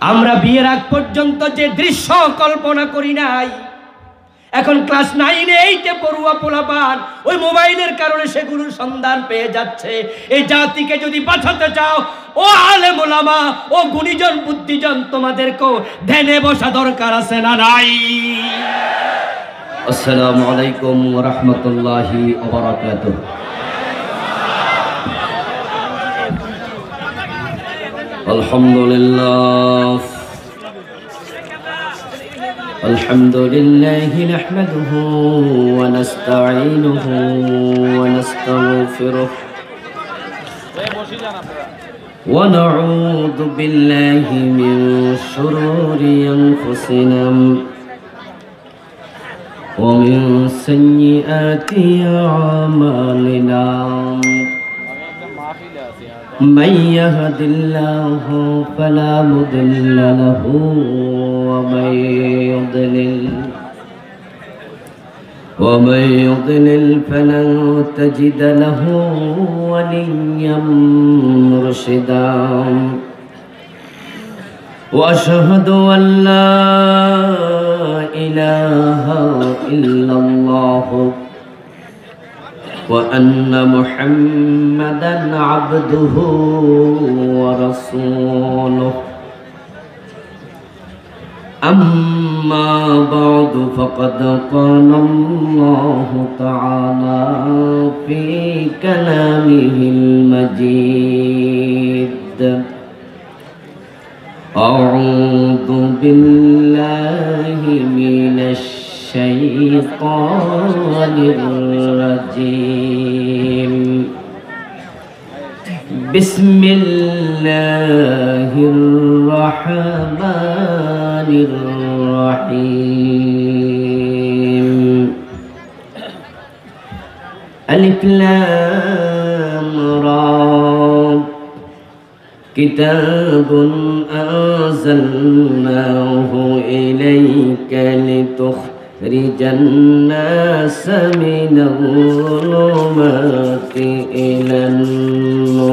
আমরা বিয়ের আগ পর্যন্ত যে দৃশ্য কল্পনা করি নাই, এখন ক্লাস 9 8 পড়ুয়া পোলাপান ওই মোবাইলের কারণে সেগুলোর সন্ধান পেয়ে যাচ্ছে। এই জাতিকে যদি বাঁচাতে চাও, ও আলেম ওলামা, ও গুণীজন বুদ্ধিজন, তোমাদেরকেও ধ্যানে বসা দরকার আছে না নাই? আসসালামু আলাইকুম ওয়া রাহমাতুল্লাহি ওয়া বারাকাতুহু। আলহামদুলিল্লাহ الحمد لله نحمده ونستعينه ونستغفره ونعوذ بالله من شرور أنفسنا ومن سيئات أعمالنا من يهد الله فلا مضل له ومن يضلل فلن تجد له وليا مرشدا وأشهد أن لا إله إلا الله وأن محمدا عبده ورسوله أما بعد فقد قال الله تعالى في كلامه المجيد أعوذ بالله من الشيطان الرجيم بسم الله الرحمن الرحيم ألف لام را كتاب أنزلناه إليك لتخرج الناس من الظلمات إلى النور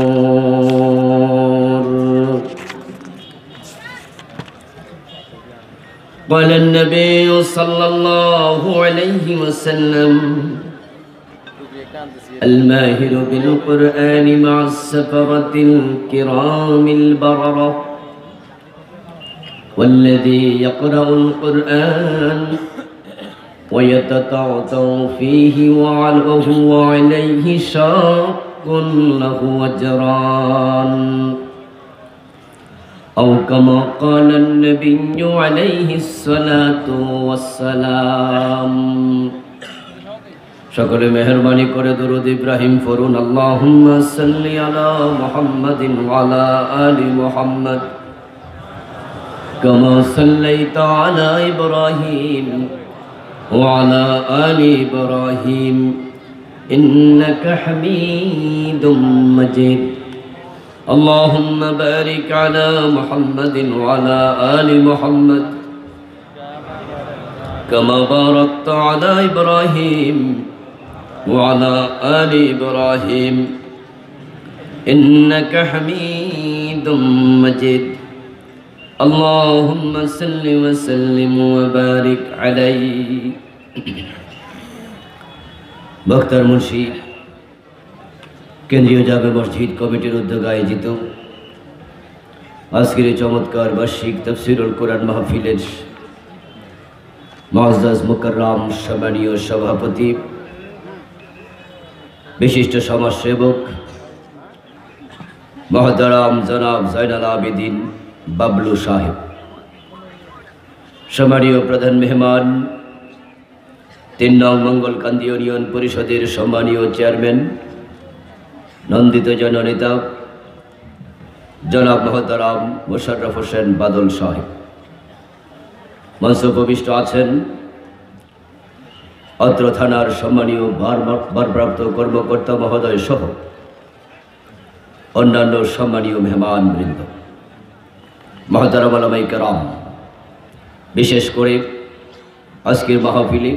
قال النبي صلى الله عليه وسلم الماهر بالقرآن مع السفرة الكرام البررة والذي يقرأ القرآن ويتتعتع فيه وهو عليه شاق له أجران أو كما قال النبي عليه الصلاة والسلام সকলে মেহেরবানি করে দরুদ ইব্রাহিম পড়ুন। আল্লাহুম্মা সাল্লি আলা মুহাম্মাদিন ওয়া আলা আলি মুহাম্মাদ কামা সাল্লাইতা আলা ইব্রাহিম ওয়া আলা আলি ইব্রাহিম ইন্নাকা হামিদুম মাজিদ। আল্লাহুম্মা বারিক আলা মুহাম্মাদিন ওয়া আলা আলি মুহাম্মাদ কামা বারাকতা আলা ইব্রাহিম وعلى آل إبراهيم إنك حميد مجيد اللهم صل وسلم وبارك عليه। বক্তার মুন্সি কেন্দ্রীয় জামে মসজিদ কমিটির উদ্যোগে আয়োজিত আজকের চমৎকার বার্ষিক তাফসীরুল কোরআন মাহফিলের মুআজ্জাজ মুকাররম সম্মানীয় সভাপতি, বিশিষ্ট সমাজসেবক মহতারাম জনাব জয়নাল আবেদিন বাবলু সাহেব, সম্মানীয় প্রধান মেহমান 3 নং মঙ্গলকান্দি ইউনিয়ন পরিষদের সম্মানীয় চেয়ারম্যান নন্দিত জননেতা জনাব মহতারাম মোশাররফ হোসেন বাদল সাহেব, মঞ্চে উপবিষ্ট আছেন অত্র থানার সম্মানীয় ভারপ্রাপ্ত কর্মকর্তা মহোদয় সহ অন্যান্য সম্মানীয় মেহমান বৃন্দ, মহতারাম উলামায়ে কেরাম, বিশেষ করে আজকের মাহফিলে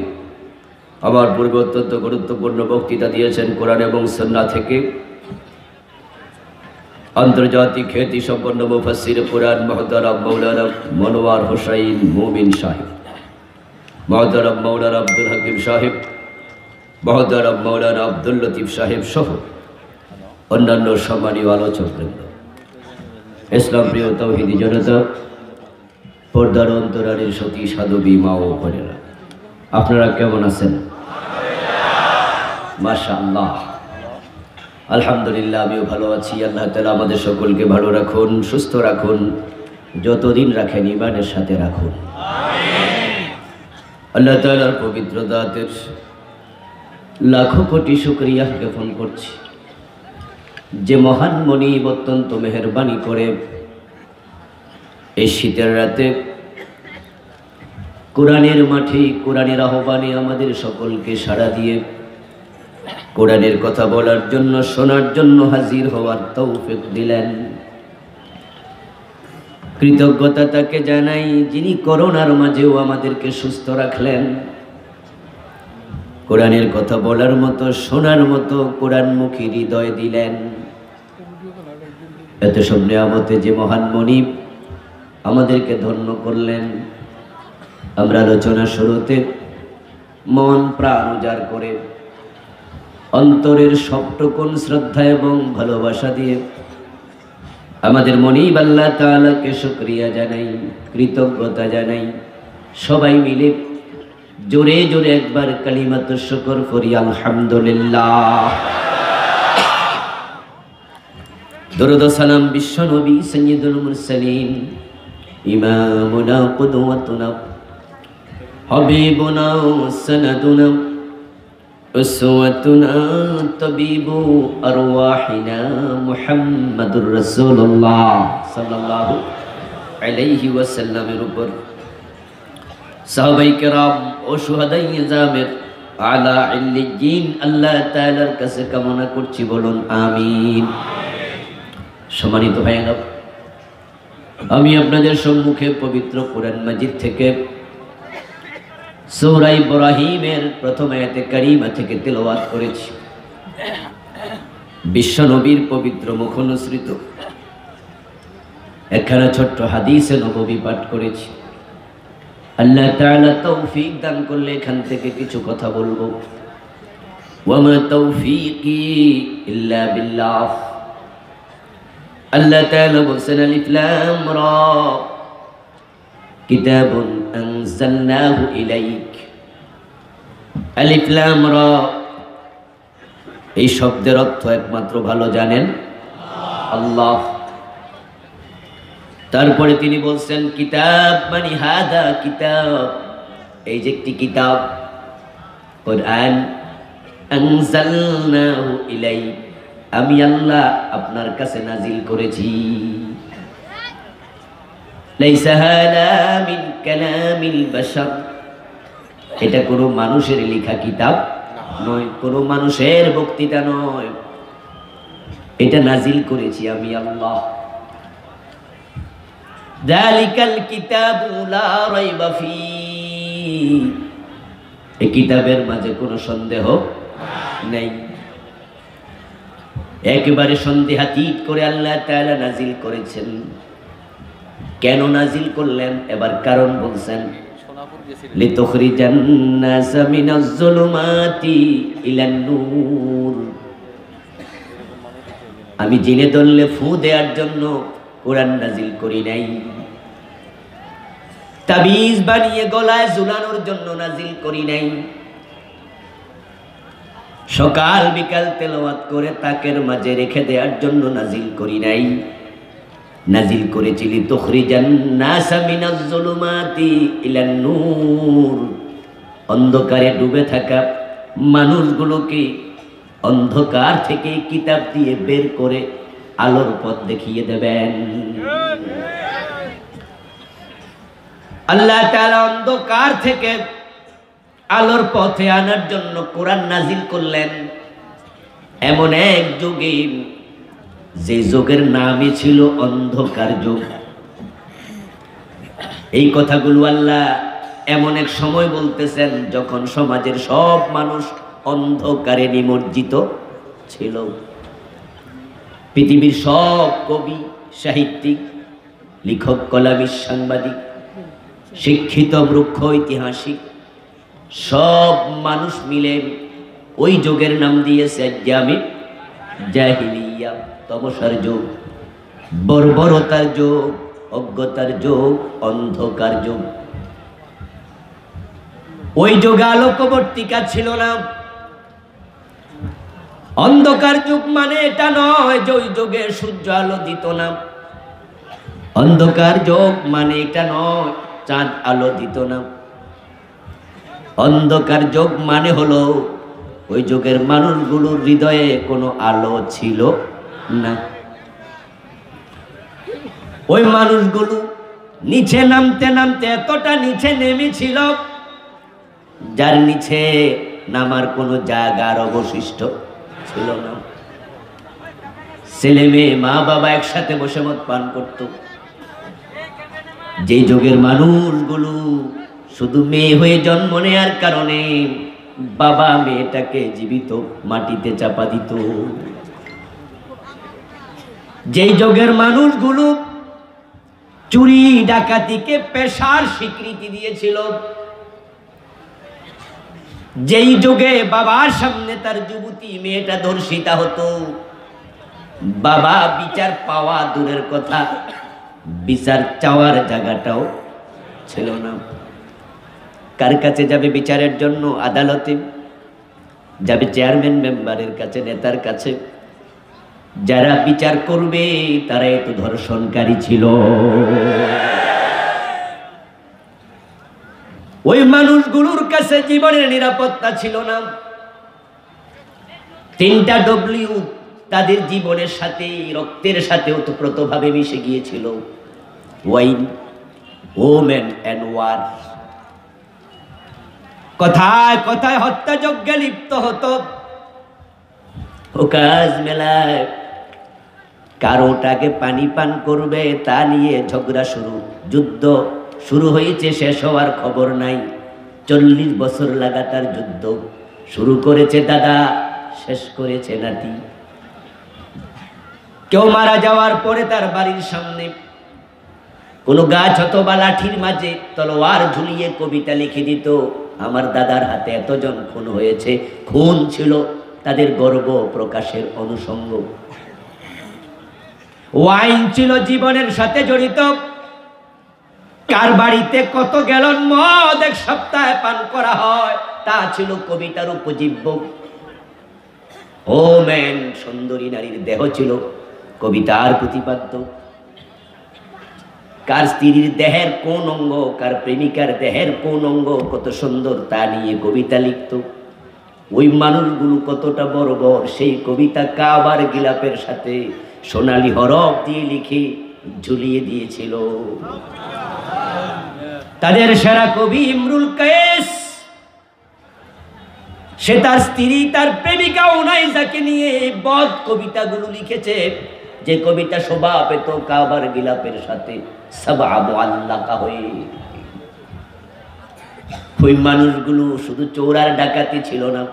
আমার পূর্বে অত্যন্ত গুরুত্বপূর্ণ বক্তৃতা দিয়েছেন কোরআন এবং সুন্নাহ থেকে আন্তর্জাতিক খ্যাতি সম্পন্ন মুফাসসির কুরআন মুহতারাম মাওলানা মনোয়ার হোসাইন মুমিন সাহেব, মুহতারাম মাওলানা আব্দুল হাকিম সাহেব, মুহতারাম মাওলানা আব্দুল লতিফ সাহেব সহ অন্যান্য সম্মানীয় আলোচকবৃন্দ, ইসলাম প্রিয় তাওহীদি জনতা, পর্দার অন্তরালের সতী সাধবী মা ও বোনেরা, আপনারা কেমন আছেন? মাশাআল্লাহ, আলহামদুলিল্লাহ, আমিও ভালো আছি। আল্লাহ তাআলা আমাদের সকলকে ভালো রাখুন, সুস্থ রাখুন, যতদিন রাখেন ঈমানের সাথে রাখুন। আল্লাহ তাআলার পবিত্র দাতের লাখো কোটি শুকরিয়া জ্ঞাপন করছি যে মহান মনিব অত্যন্ত মেহেরবানি করে এই শীতের রাতে কোরআনের মাঠে কোরআনের আহ্বানে আমাদের সকলকে সাড়া দিয়ে কোরআনের কথা বলার জন্য, শোনার জন্য হাজির হওয়ার তৌফিক দিলেন। কৃতজ্ঞতা তাকে জানাই যিনি করোনার মাঝেও আমাদেরকে সুস্থ রাখলেন, কোরআনের কথা বলার মতো, শোনার মতো কোরআনমুখী হৃদয় দিলেন। এত সব নিয়ামতে যে মহান মনিব আমাদেরকে ধন্য করলেন। আমরা আলোচনা শুরুতে মন প্রাণ উজাড় করে অন্তরের সবটুকুন শ্রদ্ধা এবং ভালোবাসা দিয়ে আমাদের মনিব আল্লাহ তাআলাকে শুকরিয়া জানাই, কৃতজ্ঞতা জানাই। সবাই মিলে জোরে জোরে একবার কালিমাতুশ শুকর করি, আলহামদুলিল্লাহ। দরুদ ও সালাম বিশ্ব নবী সাইয়্যিদুল মুরসালিন, ইমামুনা কুদওয়াতুনা হাবিবুনা সানাদুনা উসওয়াতুনা তাবিবু আরওয়াহিনা মুহাম্মাদুর রাসূলুল্লাহ সাল্লাল্লাহু আলাইহি ওয়াসাল্লামের উপর সাহাবায়ে কেরাম ও শুহাদায়ে ইজামের আলা ইল্লিয়িন আল্লাহ তাআলার কাছে কামনা করছি, বলুন আমিন। সম্মানিত ভাইরা, আমি আপনাদের সম্মুখে পবিত্র কোরআন মাজিদ থেকে সূরা ইব্রাহিমের প্রথম আয়াতে কারিমা থেকে তেলাওয়াত করেছি। বিশ্ব নবীর পবিত্র মুখ অনুসৃত একখানা ছোট্ট হাদিসে নববী পাঠ করেছি। আল্লাহ তাআলা তৌফিক দান করলে এখান থেকে কিছু কথা বলবো। ওয়ামা তৌফিকি ইল্লা বিল্লাহ। আল্লাহ তাআলা বলেন, আলিফ লাম রা কিতাবুন আনজালনাহু ইলাইক। আলিফ লাম রা, এই শব্দের অর্থ একমাত্র ভালো জানেন আল্লাহ। তারপরে তিনি বলছেন কিতাব মানে হাদা কিতাব, এই যে একটি কিতাব কোরআন, আনজালনাহু ইলাইক, আমি আল্লাহ আপনার কাছে নাজিল করেছি। লাইসা হাদা মিন কালামিল বাশার, এটা কোনো মানুষের লেখা কিতাব নয়, কোনো মানুষের বক্তৃতা নয়, এটা নাজিল করেছি আমি আল্লাহ। যালিকাল কিতাবু লা রাইবা ফী, এই কিতাবের মাঝে কোনো সন্দেহ নেই। একেবারে সন্দেহাতীত করে আল্লাহ তাআলা নাজিল করেছেন। কেন নাজিল করলেন এবার কারণ বলছেন, লিতুখরিজান নাসা মিনাজ যুলুমাতি ইলান নূর, আমি জেনে ধরলে ফু দেওয়ার জন্য কোরআন নাজিল করি নাই, তাবিজ বানিয়ে গলায় ঝুলানোর জন্য নাজিল করি নাই, সকাল বিকাল তেলাওয়াত করে তাকের মাঝে রেখে দেওয়ার জন্য নাজিল করি নাই। নাজিল করেছি লিতুখরিজান নাসা মিনাজ যুলুমাতি ইলান নূর, অন্ধকারে ডুবে থাকা মানুষগুলোকে অন্ধকার থেকে কিতাব দিয়ে বের করে আলোর পথ দেখিয়ে দেবেন। আল্লাহ তাআলা অন্ধকার থেকে আলোর পথে আনার জন্য কোরআন নাজিল করলেন এমন এক যুগে, যে যুগের নামই ছিল অন্ধকার যুগ। এই কথাগুলো আল্লাহ এমন এক সময় বলতেছেন যখন সমাজের সব মানুষ অন্ধকারে নিমজ্জিত ছিল। পৃথিবীর সব কবি, সাহিত্যিক, লেখক, কলামিস্ট, সাংবাদিক, শিক্ষিত বৃক্ষ, ঐতিহাসিক সব মানুষ মিলে ওই যুগের নাম দিয়েছে আইয়ামে জাহিলিয়া, তমসার যুগ, বর্বরতার যুগ, অজ্ঞতার যুগ, অন্ধকার যুগ। ওই যুগে আলোকবর্তিকা ছিল না। অন্ধকার যুগ মানে এটা নয় যে ওই যুগে সূর্য আলো দিত না। অন্ধকার যুগ মানে এটা নয় চাঁদ আলো দিত না। অন্ধকার যুগ মানে হলো ওই যুগের মানুষগুলোর হৃদয়ে কোনো আলো ছিল না। ওই মানুষগুলো নিচে নামতে নামতে এতটা নিচে নেমেছিল যার নিচে নামার কোনো জায়গার অবশিষ্ট ছিল না। ছেলে মেয়ে, মা বাবা একসাথে বসে মদ পান করত। যেই যুগের মানুষগুলো শুধু মেয়ে হয়ে জন্ম নেয়ার কারণে বাবা মেয়েটাকে জীবিত মাটিতে চাপা দিত। যেই যুগের মানুষগুলো চুরি ডাকাতিকে পেশার স্বীকৃতি দিয়েছিল। যেই যুগে বাবার সামনে তার যুবতী মেয়েটা ধর্ষিতা হতো, বাবা বিচার পাওয়া দূরের কথা, বিচার চাওয়ার জায়গাটাও ছিল না। কার কাছে যাবে বিচারের জন্য? আদালতে যাবে, চেয়ারম্যান মেম্বারের কাছে, নেতার কাছে। যারা বিচার করবে তারাই তো ধর্ষণকারী ছিল। ওই মানুষগুলোর কাছে জীবনের নিরাপত্তা ছিল না। 3টা ডব্লিউ তাদের জীবনের সাথে, রক্তের সাথে ওতপ্রোতভাবে মিশে গিয়েছিল। Wine, women and war. কথায় কথায় হত্যাযজ্ঞে লিপ্ত হতো। ওকাজ মেলায় কারোটাকে পানি পান করবে তা নিয়ে ঝগড়া শুরু, যুদ্ধ শুরু হয়েছে, শেষ হওয়ার খবর নাই। 40 বছর লাগাতার যুদ্ধ শুরু করেছে দাদা, শেষ করেছে নাতি। কেউ মারা যাওয়ার পরে তার বাড়ির সামনে কোনো গাছ অথবা লাঠির মাঝে তলোয়ার ঝুলিয়ে কবিতা লিখে দিত, আমার দাদার হাতে এতজন খুন হয়েছে। খুন ছিল তাদের গর্ব প্রকাশের অনুষঙ্গ। ওয়াইন ছিল জীবনের সাথে জড়িত। কার বাড়িতে কত গ্যালন মদ এক সপ্তাহে পান করা হয় তা ছিল কবিতার উপজীব্য। ও ম্যান, সুন্দরী নারীর দেহ ছিল কবিতার প্রতিপাদ্য। কার স্ত্রীর দেহের কোন অঙ্গ, কার প্রেমিকার দেহের কোন অঙ্গ কত সুন্দর তা নিয়ে কবিতা লিখত। ওই মানুষগুলো কতটা বড় বড়, সেই কবিতা কাবার গিলাপের সাথে সোনালী হরফ দিয়ে লিখে ঝুলিয়ে দিয়েছিল। তাদের সেরা কবি ইমরুল কায়েস, সে তার স্ত্রী, তার প্রেমিকা উনাইজাকে নিয়ে বদ কবিতাগুলো লিখেছে, যে কবিতা শোভা পেত কাবার গিলাপের সাথে সাবা মুআল্লাকা হয়ে। ওই মানুষগুলো শুধু চোরার ডাকাতি ছিল না,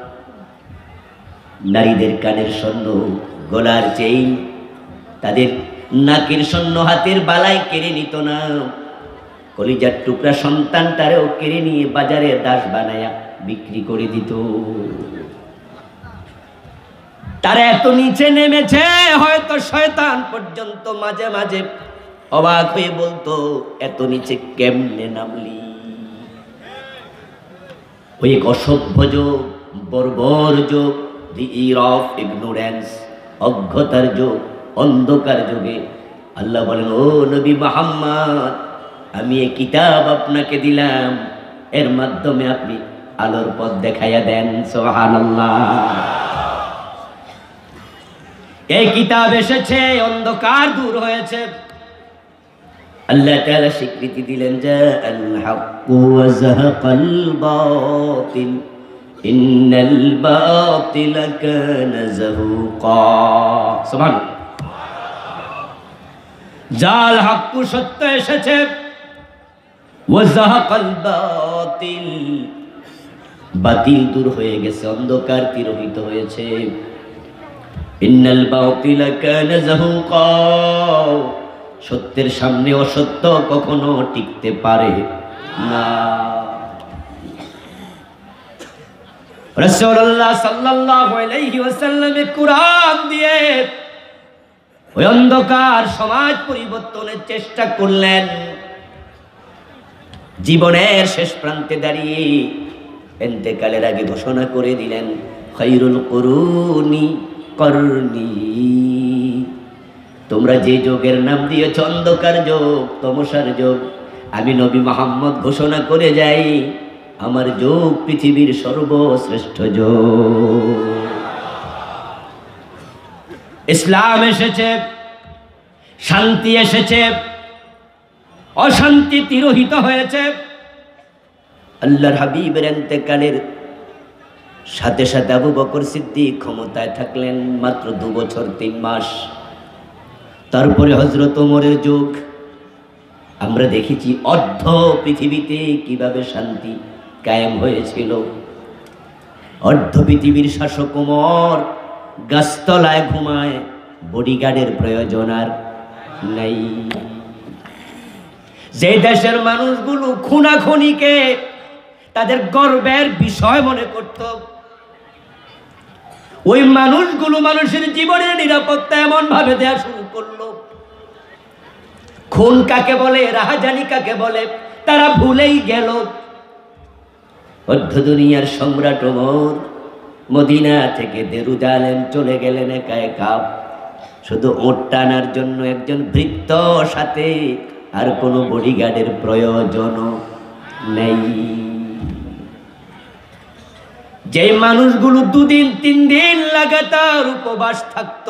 নারীদের কানের স্বর্ণ, গলার চেইন, তাদের নাকের স্বর্ণ, হাতের বালাই কেড়ে নিত না। কলিজার টুকরা সন্তানটারেও কেড়ে নিয়ে বাজারে দাস বানায়া বিক্রি করে দিত। তারা এত নিচে নেমেছে, হয়তো শয়তান পর্যন্ত মাঝে মাঝে অবাক হয়ে বলতো, এত নিচে কেমনে নামলি? ওই এক অসভ্য যুগ, বর্বর যুগ, দি ইয়ার অফ ইগনোরেন্স, অজ্ঞতার যুগ, অন্ধকার যুগে আল্লাহ বলেন, ও নবী মুহাম্মদ, আমি এই কিতাব আপনাকে দিলাম, এর মাধ্যমে আপনি আলোর পথ দেখাইয়া দেন। সুবহানাল্লাহ। এই কিতাব এসেছে, অন্ধকার দূর হয়েছে। আল্লাহ তাআলা স্বীকৃতি দিলেন, জাআল হাক্কু ওয়া যাহাকাল বাতিল ইন্নাল বাতিলা কানা যাহুকা। সুবহানাল্লাহ। জাল হাক্কু, সত্য এসেছে, ওয়া যাহাকাল বাতিল, বাতিল দূর হয়ে গেছে, অন্ধকার তিরোহিত হয়েছে। ইন্নাল বাতিলা কানা যাহুকা, সত্যের সামনে অসত্য কখনো টিকতে পারে না। রাসূলুল্লাহ সাল্লাল্লাহু আলাইহি ওয়াসাল্লাম কুরআন দিয়ে ওই অন্ধকার সমাজ পরিবর্তনের চেষ্টা করলেন। জীবনের শেষ প্রান্তে দাঁড়িয়ে ইন্তেকালের আগে ঘোষণা করে দিলেন, খায়রুল কুরুনি করনি। তোমরা যে যুগের নাম দিয়েছ অন্ধকার যুগ, তমসার যুগ, আমি নবী মুহাম্মদ ঘোষণা করে যাই, আমার যুগ পৃথিবীর সর্বশ্রেষ্ঠ যুগ। ইসলাম এসেছে, শান্তি এসেছে, অশান্তি তিরোহিত হয়েছে। আল্লাহর হাবিবের ইন্তেকালের সাথে সাথে আবু বকর সিদ্দিক ক্ষমতায় থাকলেন মাত্র 2 বছর 3 মাস। তারপরে হযরত ওমরের যুগ। আমরা দেখেছি অর্ধ পৃথিবীতে কিভাবে শান্তি কায়েম হয়েছিল। অর্ধ পৃথিবীর শাসক ওমর গাছতলায় ঘুমায়, বডিগার্ডের প্রয়োজন আর নাই। যে দেশের মানুষগুলো খুনাখুনিকে তাদের গর্বের বিষয় মনে করত, ওই মানুষগুলো মানুষের জীবনের নিরাপত্তা এমন ভাবে দেয়া শুরু করলো, খুন কাকে বলে, রাহাজানি কাকে বলে তারা ভুলেই গেল। অর্ধ দুনিয়ার সম্রাট ওমর মদিনা থেকে জেরুজালেম চলে গেলেন একা একা, শুধু ওট টানার জন্য একজন ভৃত্য সাথে, আর কোনো বডিগার্ডের প্রয়োজন নেই। যে মানুষগুলো 2 দিন 3 দিন লাগাতার উপবাস থাকত,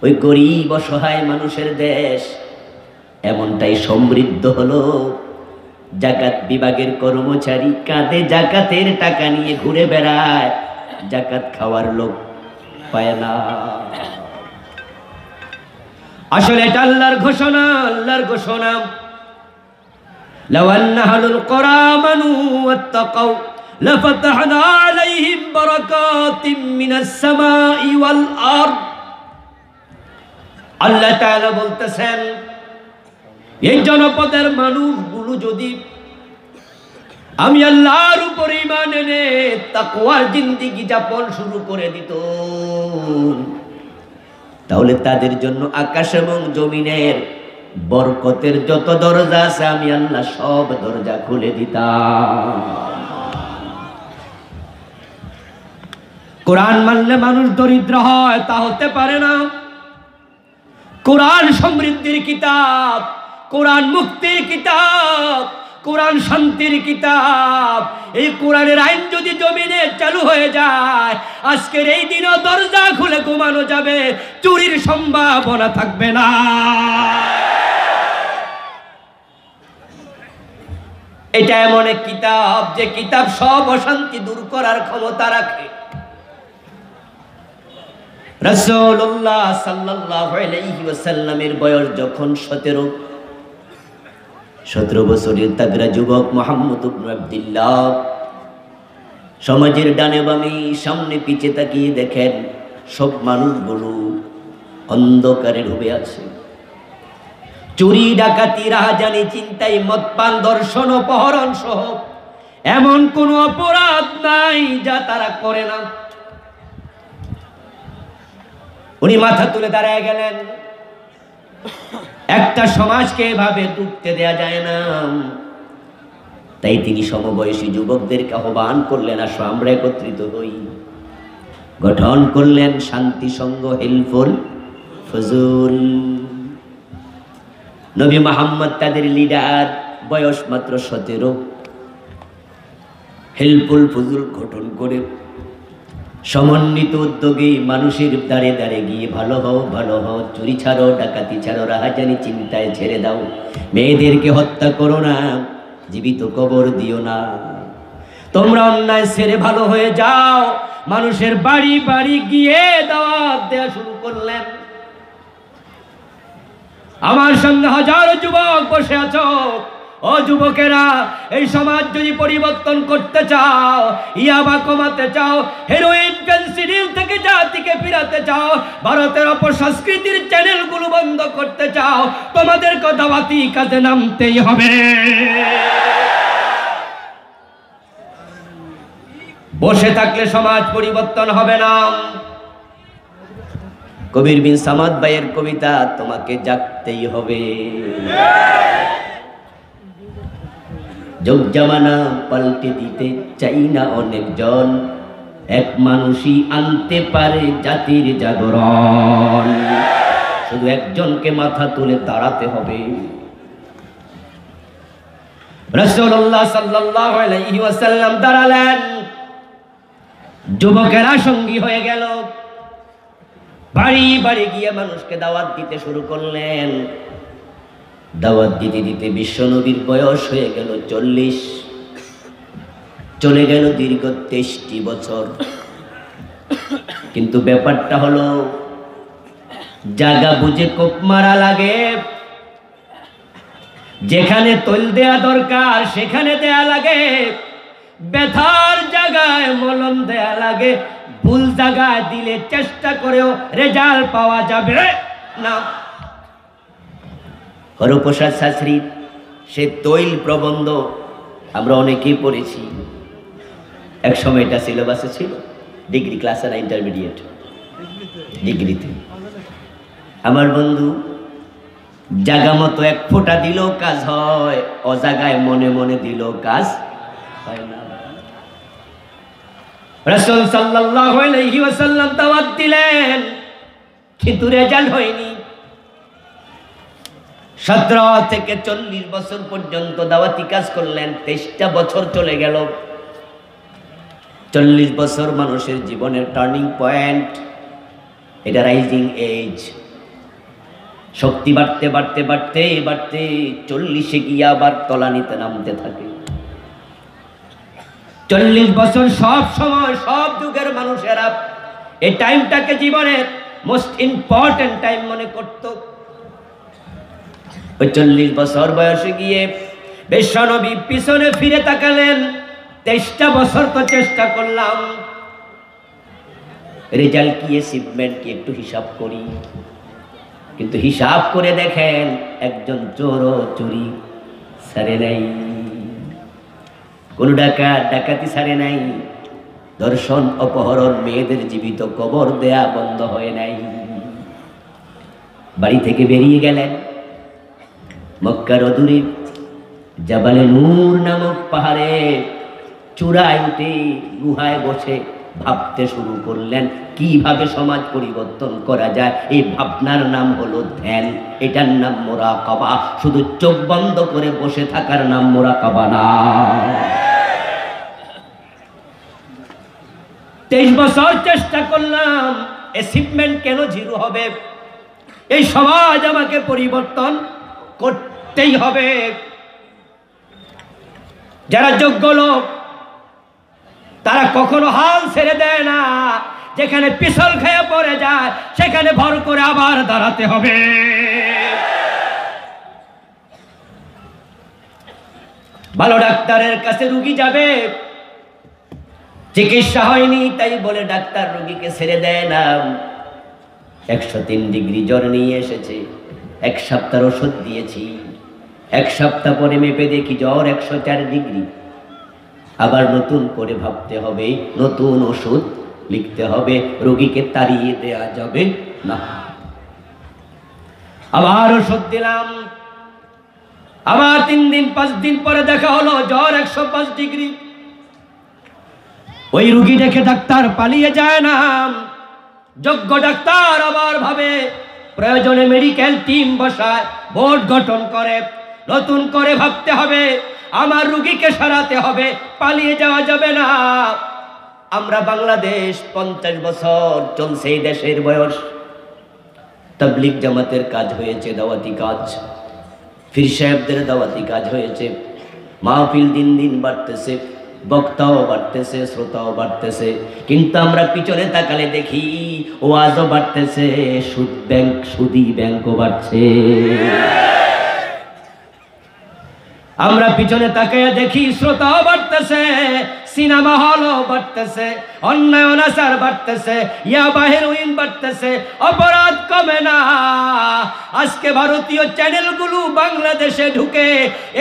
ওই গরিব অসহায় মানুষের দেশ এমনটাই সমৃদ্ধ হলো। জাকাত বিভাগের কর্মচারী কাঁধে জাকাতের টাকা নিয়ে ঘুরে বেড়ায়, জাকাত খাওয়ার লোক পায় না। আসলে এটা আল্লাহর ঘোষণা, আল্লাহর ঘোষণা। লাউ আন্না আহলুল কুরা আমানু ওয়াত্তাকাউ লাফাতাহনা আলাইহিম বারাকাতিম মিনাস সামাই ওয়াল আরদ। আল্লাহ তাআলা বলতেছেন, এই জনপদের মানুষগুলো যদি আমি আল্লাহর উপর ঈমান এনে তাকওয়ার জিন্দেগি যাপন শুরু করে দিত, তাহলে তাদের জন্য আকাশ এবং জমিনের বরকতের যত দরজা আছে আমি আল্লাহ সব দরজা খুলে দিতাম। কোরআন মানলে মানুষ দরিদ্র হয় তা হতে পারে না। কোরআন সমৃদ্ধির কিতাব, কোরআন মুক্তির কিতাব, কোরআন শান্তির কিতাব। এই কোরআনের আইন যদি জমিনে চালু হয়ে যায়, আজকের এই দিনও দরজা খুলে ঘুমানো যাবে, চুরির সম্ভাবনা থাকবে না। এটা এমন এক কিতাব যে কিতাব সব অশান্তি দূর করার ক্ষমতা রাখে। রাসূলুল্লাহ সাল্লাল্লাহু আলাইহি ওয়াসাল্লামের বয়স যখন 17 বছরের তাগড়া যুবক মুহাম্মদ ইবনে আব্দুল্লাহ সমাজের ডানে বামে সামনে পিছে তাকিয়ে দেখেন সব মানুষগুলো অন্ধকারে ডুবে আছে। চুরি ডাকাতি রাহাজানি চিন্তায় মদপান ধর্ষণ অপহরণ সহ এমন কোন অপরাধ নাই যা তারা করে না। উনি মাথা তুলে দাঁড়ায় গেলেন। একটা সমাজকে এভাবে ডুবতে দেয়া যায় না। তাই তিনি সমবয়সী যুবকদেরকে আহ্বান করলেন, আসো আমরা একত্রিত হই। গঠন করলেন শান্তি সংঘ হেল্পফুল ফজল। নবী মুহাম্মদ তাদের লিডার, বয়স মাত্র 17। হেল্পফুল ফজল গঠন করে সমন্বিত উদ্যোগে মানুষের দ্বারে দ্বারে গিয়ে ভালো হও, ভালো হও, চুরি ছাড়ো, ডাকাতি ছাড়ো, রাহাজানি চিন্তায় ছেড়ে দাও, মেয়েদেরকে হত্যা করো না, জীবিত কবর দিও না, তোমরা অন্যায় ছেড়ে ভালো হয়ে যাও। মানুষের বাড়ি বাড়ি গিয়ে দাওয়াত দেওয়া শুরু করলেন। আমার সামনে হাজারো যুবক বসে আছো, ও যুবকেরা, এই সমাজ যদি পরিবর্তন করতে চাও, ইয়াবা কমাতে চাও, হেরোইন ফেন্সিডিল থেকে জাতিকে ফিরাতে চাও, ভারতের অপসংস্কৃতির চ্যানেলগুলো বন্ধ করতে চাও, তোমাদেরকে দাওয়াতি কাজে নামতেই হবে। বসে থাকলে সমাজ পরিবর্তন হবে না। কবির বিন সামাদ ভাইয়ের কবিতা, তোমাকে জাগতেই হবে। যোগ জামানা পাল্টে দিতে চাই না অনেকজন, এক মানুষই আনতে পারে জাতির জাগরণ। শুধু একজনকে মাথা তুলে দাঁড়াতে হবে। রাসূলুল্লাহ সাল্লাল্লাহু আলাইহি ওয়াসাল্লাম দাঁড়ালেন, যুবকেরা সঙ্গী হয়ে গেল, বাড়ি বাড়ি গিয়ে মানুষকে দাওয়াত দিতে শুরু করলেন। দাওয়াত দিতে দিতে বিশ্বনবীর বয়স হয়ে গেল 40, চলে গেল দীর্ঘ 23টি বছর। কিন্তু ব্যাপারটা হলো, জায়গা বুঝে কোপ মারা লাগে, যেখানে তৈল দেয়া দরকার সেখানে দেয়া লাগে, ব্যথার জায়গায় মলম দেয়া লাগে, ভুল জায়গায় দিলে চেষ্টা করেও রেজাল্ট পাওয়া যাবে না। হরপ্রসাদ শাস্ত্রীর সে তৈল প্রবন্ধ আমরা অনেকেই পড়েছি। এক সময় এটা সিলেবাসে ছিল, ডিগ্রি ক্লাসে না ইন্টারমিডিয়েট, ডিগ্রিতে। আমার বন্ধু জায়গা মতো এক ফোঁটা দিলেও কাজ হয়, অজাগায় মনে মনে দিলেও কাজ হয় না। রাসূল সাল্লাল্লাহু আলাইহি ওয়াসাল্লাম দাওয়াত দিলেন, কিন্তু রেজাল্ট হয়নি। 17 থেকে 40 বছর পর্যন্ত দাওয়াতি কাজ করলেন, 23টা বছর চলে গেল। 40 বছর মানুষের জীবনের টার্নিং পয়েন্ট, এটা রাইজিং এজ। শক্তি বাড়তে বাড়তে বাড়তে বাড়তে 40-এ গিয়ে আবার তলানিতে নামতে থাকে। 40 বছর সব সময় সব যুগের মানুষেরা এই টাইমটাকে জীবনের মোস্ট ইম্পর্টেন্ট টাইম মনে করত। ওই 40 বছর বয়সে গিয়ে বিশ্বনবী পিছনে ফিরে তাকালেন, 23টা বছর তো চেষ্টা করলাম, রেজাল্ট কি, অ্যাচিভমেন্ট কি একটু হিসাব করি। কিন্তু হিসাব করে দেখেন, একজন চোরও চুরি ছাড়ে নাই, কোন ডাকাতি ছাড়ে নাই, ধর্ষণ অপহরণ, মেয়েদের জীবিত কবর দেয়া বন্ধ হয় নাই। বাড়ি থেকে বেরিয়ে গেলেন, মক্কার অদূরে জাবালে নূর নামক পাহাড়ে চূড়ায় উঠে গুহায় বসে ভাবতে শুরু করলেন কিভাবে সমাজ পরিবর্তন করা যায়। এই ভাবনার নাম হলো ধ্যান, এটার নাম মুরাকাবা। শুধু চোখ বন্ধ করে বসে থাকার নাম মুরাকাবা না। 23 বছর চেষ্টা করলাম, অ্যাচিভমেন্ট কেন জিরো হবে? এই সমাজ আমাকে পরিবর্তন করতেই হবে। যারা যোগ্য লোক তারা কখনো হাল ছেড়ে দেয় না, যেখানে পিছল খেয়ে পড়ে যায় সেখানে ভর করে আবার দাঁড়াতে হবে। ভালো ডাক্তারের কাছে রুগী যাবে, চিকিৎসা হয়নি তাই বলে ডাক্তার রোগীকে ছেড়ে দেয় না। 103 ডিগ্রি জ্বর নিয়ে এসেছে, 1 সপ্তাহ ওষুধ দিয়েছি, 1 সপ্তাহ পরে মেপে দেখি জ্বর 104 ডিগ্রি। আবার নতুন করে ভাবতে হবে, নতুন ওষুধ লিখতে হবে, রোগীকে তাড়িয়ে দেয়া যাবে না। আবার ওষুধ দিলাম, আবার 3 দিন 5 দিন পরে দেখা হলো জ্বর 105 ডিগ্রি। ওই রুগী দেখে ডাক্তার পালিয়ে যায় না, যোগ্য ডাক্তার আবার ভাবে, প্রয়োজনে মেডিকেল টিম বসায়, বোর্ড গঠন করে, নতুন করে ভাবতে হবে, আমার রুগীকে সারাতে হবে, পালিয়ে যাওয়া যাবে না। আমরা বাংলাদেশ 50 বছর চলছে এই দেশের বয়স। তাবলীগ জামাতের কাজ হয়েছে, দাওয়াতি কাজ, পীর সাহেবদের দাওয়াতি কাজ হয়েছে, মাহফিল দিন দিন বাড়তেছে, বক্তাও বাড়তেছে, শ্রোতাও বাড়তেছে, কিন্তু আমরা পিছনে তাকালে দেখি ওয়াজও বাড়তেছে, সুদি ব্যাংকও বাড়ছে। আমরা পিছনে তাকিয়ে দেখি শ্রোতাও বাড়তেছে, সিনেমা হলও বাড়তেছে, অন্যায় অনাচার বাড়তেছে, ইয়াবা হেরোইন বাড়তেছে, অপরাধ কমে না। আজকে ভারতীয় চ্যানেলগুলো বাংলাদেশে ঢুকে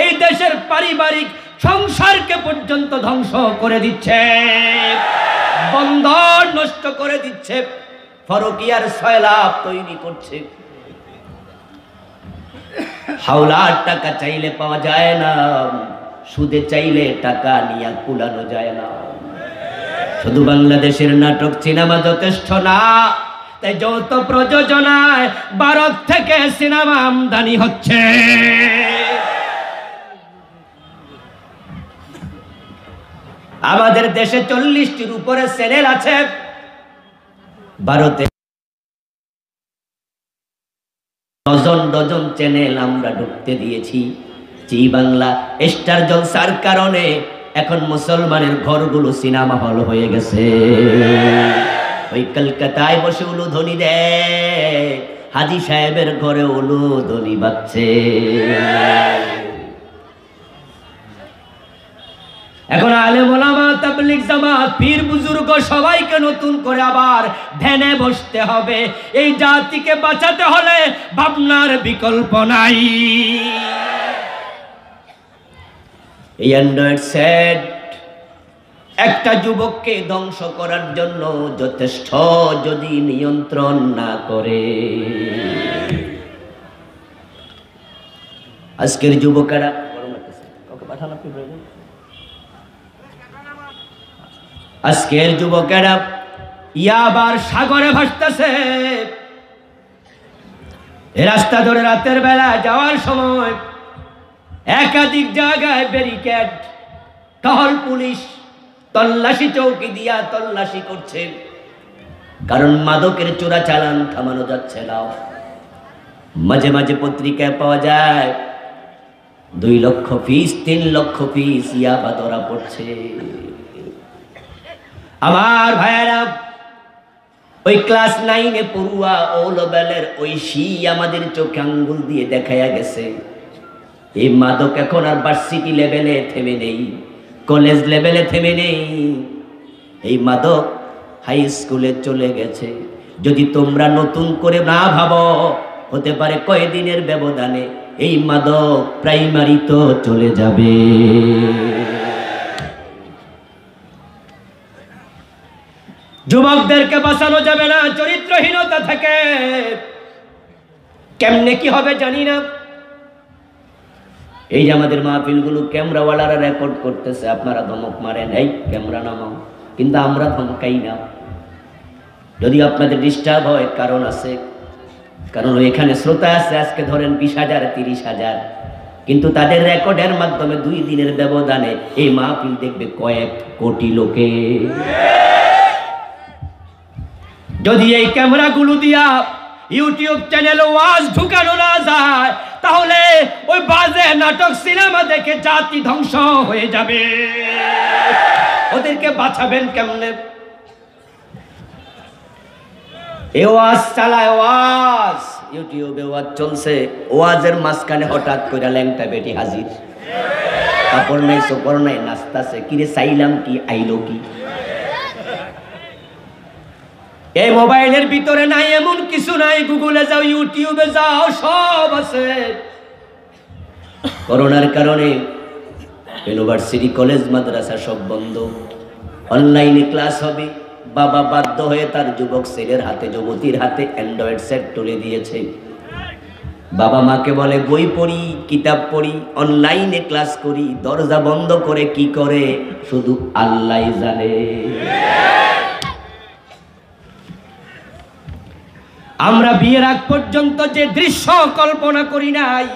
এই দেশের পারিবারিক সংসারকে পর্যন্ত ধ্বংস করে দিচ্ছে, বন্ধন নষ্ট করে দিচ্ছে, ফরকিয়ার সয়লাভ তৈরি করছে। হাওলার টাকা চাইলে পাওয়া যায় না, সুদে চাইলে টাকা নিয়ে কুলানো যায় না। শুধু বাংলাদেশের নাটক সিনেমা যথেষ্ট না, তাই যৌথ প্রযোজনায় ভারত থেকে সিনেমা আমদানি হচ্ছে। আমাদের দেশে 40টির উপরে চ্যানেল আছে, ভারতে ডজন ডজন চ্যানেল আমরা ঢুকতে দিয়েছি। জি বাংলা, স্টার জলসার কারণে এখন মুসলমানের ঘরগুলো সিনেমা হল হয়ে গেছে। ওই কলকাতায় বসে উলুধ্বনি দেয়, হাজী সাহেবের ঘরে উলুধ্বনি বাজছে। এখন আলেম ওলামা, তাবলীগ জামাত, পীর বুজুর্গ সবাইকে নতুন করে আবার ধ্যানে বসতে হবে। এই জাতিকে বাঁচাতে হলে ভাবনার বিকল্প নাই। এই অ্যান্ড্রয়েড সেট একটা যুবককে ধ্বংস করার জন্য যথেষ্ট, যদি নিয়ন্ত্রণ না করে। আজকের যুবকেরা আজকের যুবকেরা ইয়াবার সাগরে ভাসতেছে। রাস্তা ধরে রাতের বেলা যাওয়ার সময় একাধিক জায়গায় ব্যারিকেড, টহল পুলিশ তল্লাশি চৌকি দিয়া তল্লাশি করছে, কারণ মাদকের চোরাচালান থামানো যাচ্ছে না। মাঝে মাঝে পত্রিকায় পাওয়া যায় 2 লক্ষ পিস 3 লক্ষ পিস ইয়াবা ধরা পড়ছে। আমার ভাইয়েরা, ওই ক্লাস 9-এ পড়ুয়া ও লেভেলের ঐশী আমাদের চোখে আঙ্গুল দিয়ে দেখাইয়া গেছে। এই মাদক এখন আর ভার্সিটি লেভেলে থেমে নেই, কলেজ লেভেলে থেমে নেই, এই মাদক হাই স্কুলে চলে গেছে। যদি তোমরা নতুন করে না ভাবো, হতে পারে কয়েকদিনের ব্যবধানে এই মাদক প্রাইমারি তো চলে যাবে। যুবকদেরকে বাঁচানো যাবে না চরিত্রহীনতা থেকে। কেমনে কি হবে জানি না। এই যে আমাদের মাহফিলগুলো ক্যামেরাওয়ালারা রেকর্ড করতেছে, আপনারা ধমক মারেন, এই ক্যামেরা নামাও, কিন্তু আমরা ধমকাই না। যদি আপনাদের ডিস্টার্ব হয়, কারণ আছে, কারণ এখানে শ্রোতা আছে আজকে ধরেন 20,000 30,000, কিন্তু তাদের রেকর্ডের মাধ্যমে 2 দিনের ব্যবধানে এই মাহফিল দেখবে কয়েক কোটি লোকে। যদি এই ক্যামেরাগুলো দিয়া ইউটিউব চ্যানেলে ওয়াজ ঢুকানো না যায়, তাহলে ওই বাজে নাটক সিনেমা দেখে জাতি ধ্বংস হয়ে যাবে। ওদেরকে বাঁচাবেন কেমনে? এই ওয়াজ চালায়, ওয়াজ ইউটিউবে ওয়াজ চলছে, ওয়াজের মাঝখানে হঠাৎ করে ল্যাংটা বেটি হাজির, কাপড় নাই চোপড় নাই, নাচতাছে, কিরে চাইলাম কি আইলো কি। এই মোবাইলের ভিতরে নাই এমন কিছু নাই, গুগলে যাও, ইউটিউবে যাও, সব আছে। করোনার কারণে ইউনিভার্সিটি কলেজ মাদ্রাসা সব বন্ধ, অনলাইনে ক্লাস হবে। বাবা বাধ্য হয়ে তার যুবক ছেলের হাতে, যুবতীর হাতে অ্যান্ড্রয়েড সেট তুলে দিয়েছে। বাবা মাকে বলে বই পড়ি, কিতাব পড়ি, অনলাইনে ক্লাস করি, দরজা বন্ধ করে কি করে শুধু আল্লাহই জানে। আমরা বিয়ের আগ পর্যন্ত যে দৃশ্য কল্পনা করি নাই,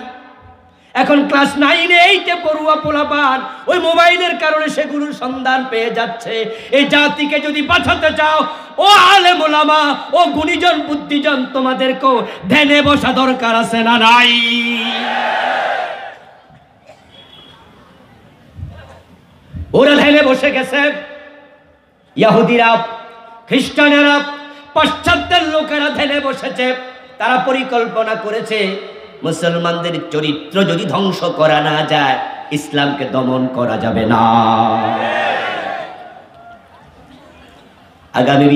এখন ক্লাস 9-8-এ পড়ুয়া পোলাপান ওই মোবাইলের কারণে সেগুলোর সন্ধান পেয়ে যাচ্ছে। এই জাতিকে যদি বাঁচাতে চাও, ও আলেম ওলামা, ও গুণীজন বুদ্ধিজন, তোমাদেরকেও ধ্যানে বসা দরকার আছে না নাই? ওরা ধ্যানে বসে গেছে। ইহুদিরা, খ্রিস্টানেরা, পাশ্চাত্যের লোকেরা ধ্যানে বসেছে। তারা পরিকল্পনা করেছে মুসলমানদের চরিত্র যদি ধ্বংস করা না যায়, ইসলামকে দমন করা যাবে না। আগামী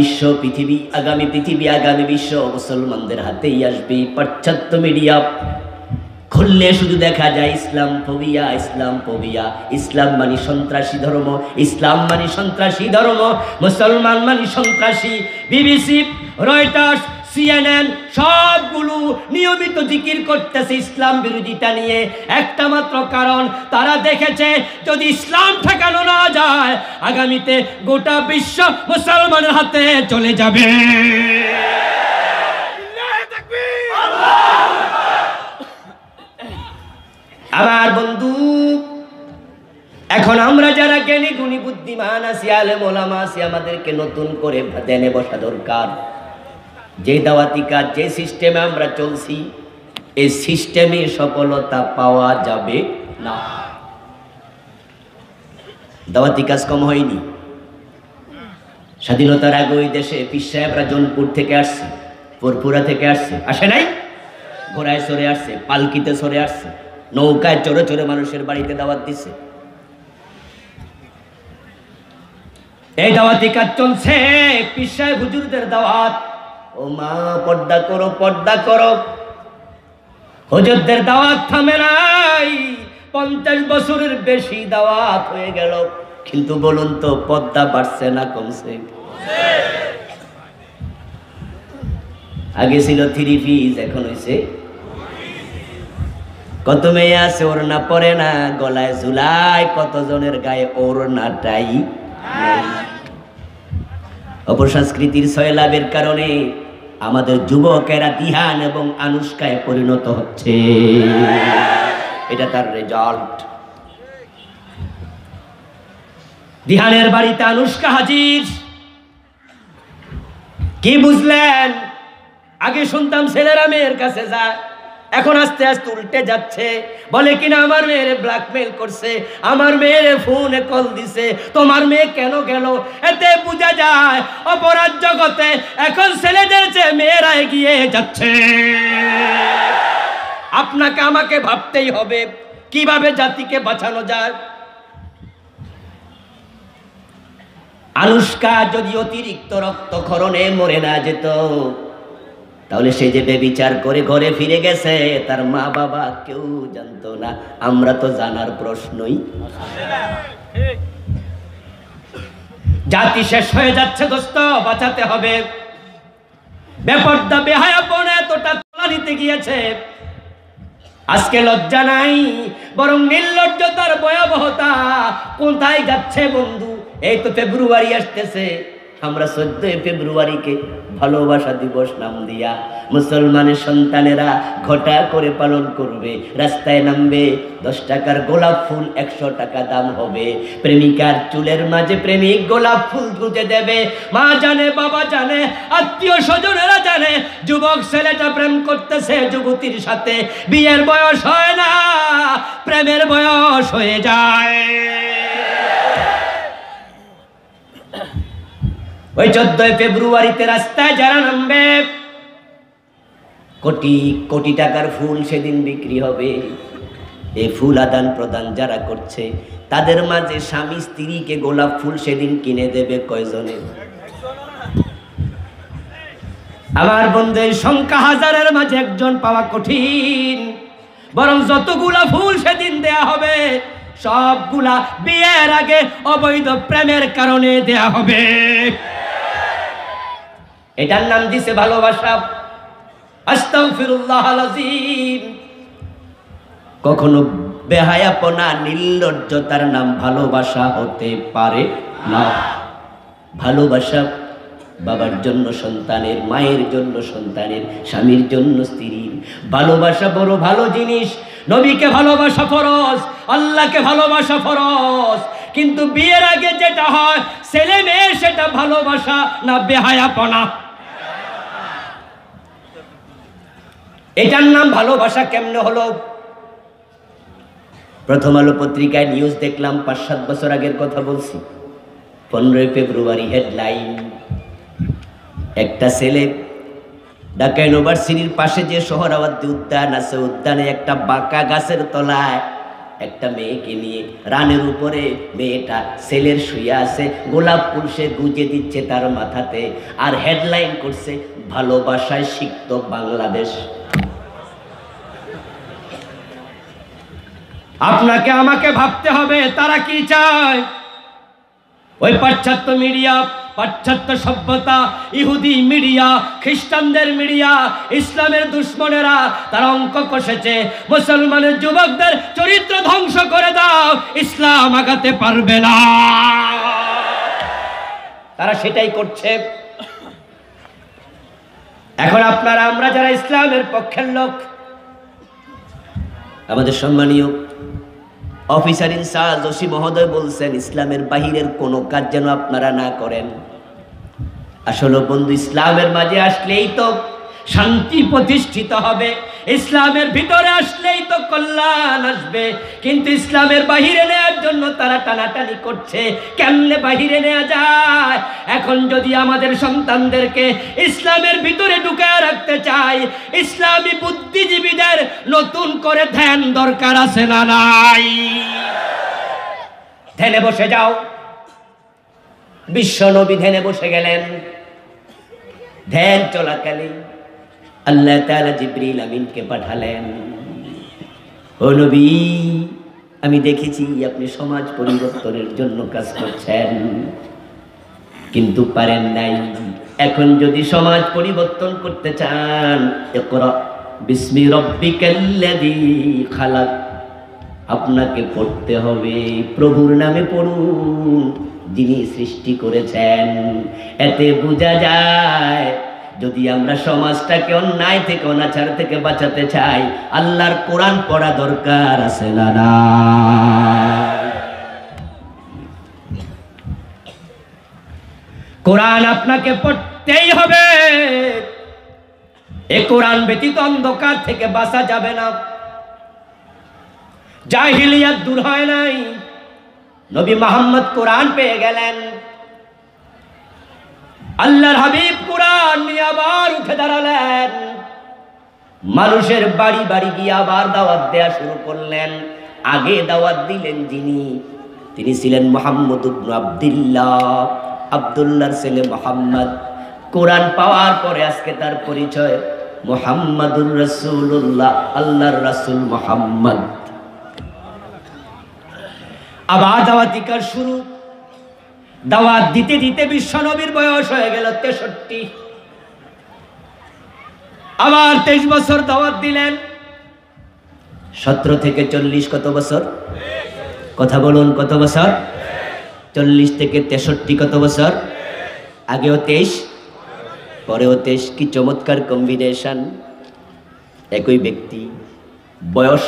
পৃথিবী আগামী বিশ্ব মুসলমানদের হাতেই আসবে। পাশ্চাত্য মিডিয়া খুললে শুধু দেখা যায় ইসলাম ফোবিয়া। ইসলাম মানে সন্ত্রাসী ধর্ম, ইসলাম মানে সন্ত্রাসী ধর্ম, মুসলমান মানে সন্ত্রাসী। বিবিসি, রয়টার্স, CNN সবগুলো নিয়মিত জিকির করতেছে ইসলাম বিরোধিতা নিয়ে। একটা মাত্র কারণ, তারা দেখেছে যদি ইসলাম ঠেকানো না যায় আগামীতে গোটা বিশ্ব মুসলমানের হাতে চলে যাবে। আমার বন্ধু, এখন আমরা যারা জ্ঞানী গুণী বুদ্ধিমান আছি, আলেম ওলামা আছি, আমাদেরকে নতুন করে ধ্যানে বসা দরকার। যে দাওয়াতি কাজ, যে সিস্টেমে আমরা চলছি, এই সিস্টেমে সফলতা পাওয়া যাবে না। দাওয়াতি কাজ কম হয়নি। স্বাধীনতার আগে ওই দেশে পীর সাহেবরা জৌনপুর থেকে আসছে, ফুরফুরা থেকে আসছে, আসে নাই? ঘোড়ায় চড়ে আসছে, পালকিতে চড়ে আসছে, নৌকায় চড়ে চড়ে মানুষের বাড়িতে দাওয়াত দিছে। এই দাওয়াতি কাজ চলছে, পীর সাহেব হুজুরদের দাওয়াত। ও মা, পর্দা করো। হুজুরদের দাওয়াত থামে নাই, 50 বছরের বেশি দাওয়াত হয়ে গেল, কিন্তু বলুন তো পর্দা বাড়ছে না কমছে? আগে ছিল 3 পিস, এখন হয়েছে। কত মেয়ে আছে ওড়না পরে না, গলায় ঝুলায়, কতজনের গায়ে ওড়নাটাই নেই। অপসংস্কৃতির সয়লাভের কারণে আমাদের যুবকেরা দিহান এবং আনুষ্কায় পরিণত হচ্ছে, এটা তার রেজাল্ট। দিহানের বাড়িতে আনুষ্কা হাজির। কি বুঝলেন? আগে শুনতাম ছেলেরা মেয়ের কাছে যায়, এখন আস্তে আস্তে উল্টে যাচ্ছে। বলে কিনা আমার মেয়েরে ব্ল্যাকমেল করছে, আমার মেয়েরে ফোনে কল দিছে, তোমার মেয়ে কেন গেল? এতে বোঝা যায় অপরাধ জগতে এখন ছেলেদের চেয়ে মেয়েরা এগিয়ে যাচ্ছে। আপনাকে আমাকে ভাবতেই হবে কিভাবে জাতিকে বাঁচানো যায়। আনুষ্কা যদি অতিরিক্ত রক্তক্ষরণে মরে না যেত, তাহলে সে যে বেবিচার করে ঘরে ফিরে গেছে তার মা বাবা কেউ জানতো না। আমরা তো জানার প্রশ্নই। জাতি শেষ হয়ে যাচ্ছে দোস্ত, বাঁচাতে হবে। বেপর্দা বেহায়াপন এতটা তলানিতে গিয়েছে, আজকে লজ্জা নাই, বরং নির্লজ্জতার ভয়াবহতা কোথায় যাচ্ছে বন্ধু? এই তো ফেব্রুয়ারি আসতেছে, আমরা 14 ফেব্রুয়ারিকে ভালোবাসা দিবস নাম দিয়া মুসলমানের সন্তানেরা ঘটা করে পালন করবে। রাস্তায় নামবে, 10 টাকার গোলাপ ফুল 100 টাকা দাম হবে। প্রেমিকার চুলের মাঝে প্রেমিক গোলাপ ফুল গুঁজে দেবে। মা জানে, বাবা জানে, আত্মীয় স্বজনেরা জানে যুবক ছেলেটা প্রেম করতেছে যুবতীর সাথে। বিয়ের বয়স হয় না, প্রেমের বয়স হয়ে যায়। ওই 14 ফেব্রুয়ারিতে রাস্তায় যারা নামবে, কোটি কোটি টাকার ফুল সেদিন বিক্রি হবে। এই ফুল আদান প্রদান যারা করছে তাদের মাঝে স্বামী স্ত্রীকে গোলাপ ফুল সেদিন কিনে দেবে কয়জনে? আমার বন্ধু, এই সংখ্যা হাজারের মাঝে একজন পাওয়া কঠিন, বরং যতগুলা ফুল সেদিন দেয়া হবে সবগুলা বিয়ের আগে অবৈধ প্রেমের কারণে দেয়া হবে। এটার নাম দিছে ভালোবাসা। আস্তাগফিরুল্লাহল আযীম। কখনো বেহায়াপনা নির্লজ্জতার নাম ভালোবাসা হতে পারে না। ভালোবাসা বাবার জন্য সন্তানের, মায়ের জন্য সন্তানের, স্বামীর জন্য স্ত্রীর। ভালোবাসা বড় ভালো জিনিস। নবীকে ভালোবাসা ফরজ, আল্লাহকে ভালোবাসা ফরজ, কিন্তু বিয়ের আগে যেটা হয় ছেলে মেয়ে, সেটা ভালোবাসা না বেহায়াপনা? এটার নাম ভালোবাসা কেমনে হলো? প্রথম আলো পত্রিকায় নিউজ দেখলাম, 5-7 বছর আগের কথা বলছি। 15 ফেব্রুয়ারি হেডলাইন, একটা ছেলে ঢাকা ইউনিভার্সিটির পাশে যে সোহরাওয়ার্দী উদ্যান আছে, উদ্যানে একটা বাঁকা গাছের তলায় একটা মেয়েকে নিয়ে, রানের উপরে মেয়েটা ছেলের শুয়ে আছে, গোলাপ ফুল সে গুজে দিচ্ছে তার মাথাতে, আর হেডলাইন করছে ভালোবাসায় সিক্ত বাংলাদেশ। আপনাকে আমাকে ভাবতে হবে তারা কি চায়। ওই পাশ্চাত্য মিডিয়া, পাশ্চাত্য সভ্যতা, ইহুদি মিডিয়া, খ্রিস্টানদের মিডিয়া, ইসলামের দুশ্মনেরা তারা অঙ্ক কষেছে, মুসলমানের যুবকদের চরিত্র ধ্বংস করে দাও, ইসলাম আগাতে পারবে না। তারা সেটাই করছে। এখন আপনারা আমরা যারা ইসলামের পক্ষের লোক, আমাদের সম্মানীয় অফিসার ইনচার্জ ওসি মহোদয় বলছেন ইসলামের বাহিরের কোনো কাজ যেন আপনারা না করেন। আসলে বন্ধু, ইসলামের মাঝে আসলেই তো শান্তি প্রতিষ্ঠিত হবে, ইসলামের ভিতরে আসলেই তো কল্যাণ আসবে। কিন্তু ইসলামের বাহিরে নেওয়ার জন্য তারা টানাটানি করছে। কেমনে বাহিরে নেওয়া যায়? এখন যদি আমাদের সন্তানদেরকে ইসলামের ভিতরে ঢুকায় রাখতে চাই, ইসলামী বুদ্ধিজীবীদের নতুন করে ধ্যান দরকার আছে না নাই? ধ্যানে বসে যাও। বিশ্ব নবী ধ্যানে বসে গেলেন। ধ্যান চলাকালে আল্লাহ তাআলা জিবরিল আমিনকে পাঠালেন। ও নবী, আমি দেখেছি আপনি সমাজ পরিবর্তনের জন্য কাজ করছেন, কিন্তু পারেন নাই। এখন যদি সমাজ পরিবর্তন করতে চান, ইকরা বিসমি রাব্বিকাল্লাযী খালাক, আপনাকে পড়তে হবে প্রভুর নামে পড়ুন, যিনি সৃষ্টি করেছেন। এতে বোঝা যায় যদি আমরা সমাজটাকে অন্যায় থেকে, অনাচার থেকে বাঁচাতে চাই, আল্লাহর কোরআন পড়া দরকার আছে না না? কোরআন আপনাকে পড়তেই হবে। এ কোরআন ব্যতীত অন্ধকার থেকে বাঁচা যাবে না। জাহিলিয়াত দূর হয় নাই, নবী মুহাম্মদ কোরআন পেয়ে গেলেন। আল্লাহর হাবিব কোরআন নিয়ে আবার উঠে দাঁড়ালেন। মানুষের বাড়ি বাড়ি গিয়ে আবার দাওয়াত দেয়া শুরু করলেন। আগে দাওয়াত দিলেন তিনি ছিলেন মুহাম্মদ ইবনে আব্দুল্লাহ, আব্দুল্লাহর ছেলে মুহাম্মদ। কোরআন পাওয়ার পরে আজকে তার পরিচয় মুহাম্মাদুর রাসূলুল্লাহ, আল্লাহর রাসূল মুহাম্মদ। আবার দাওয়াতিকার শুরু। দাওয়াত দিতে দিতে বিশ্বনবীর বয়স হয়ে গেল 63। আবার 23 বছর দাওয়াত দিলেন। 17 থেকে 40 কত বছর? কথা বলুন, কত বছর? 40 থেকে 63 কত বছর? আগেও 23, পরেও 23। কি চমৎকার কম্বিনেশন! একই ব্যক্তি, বয়স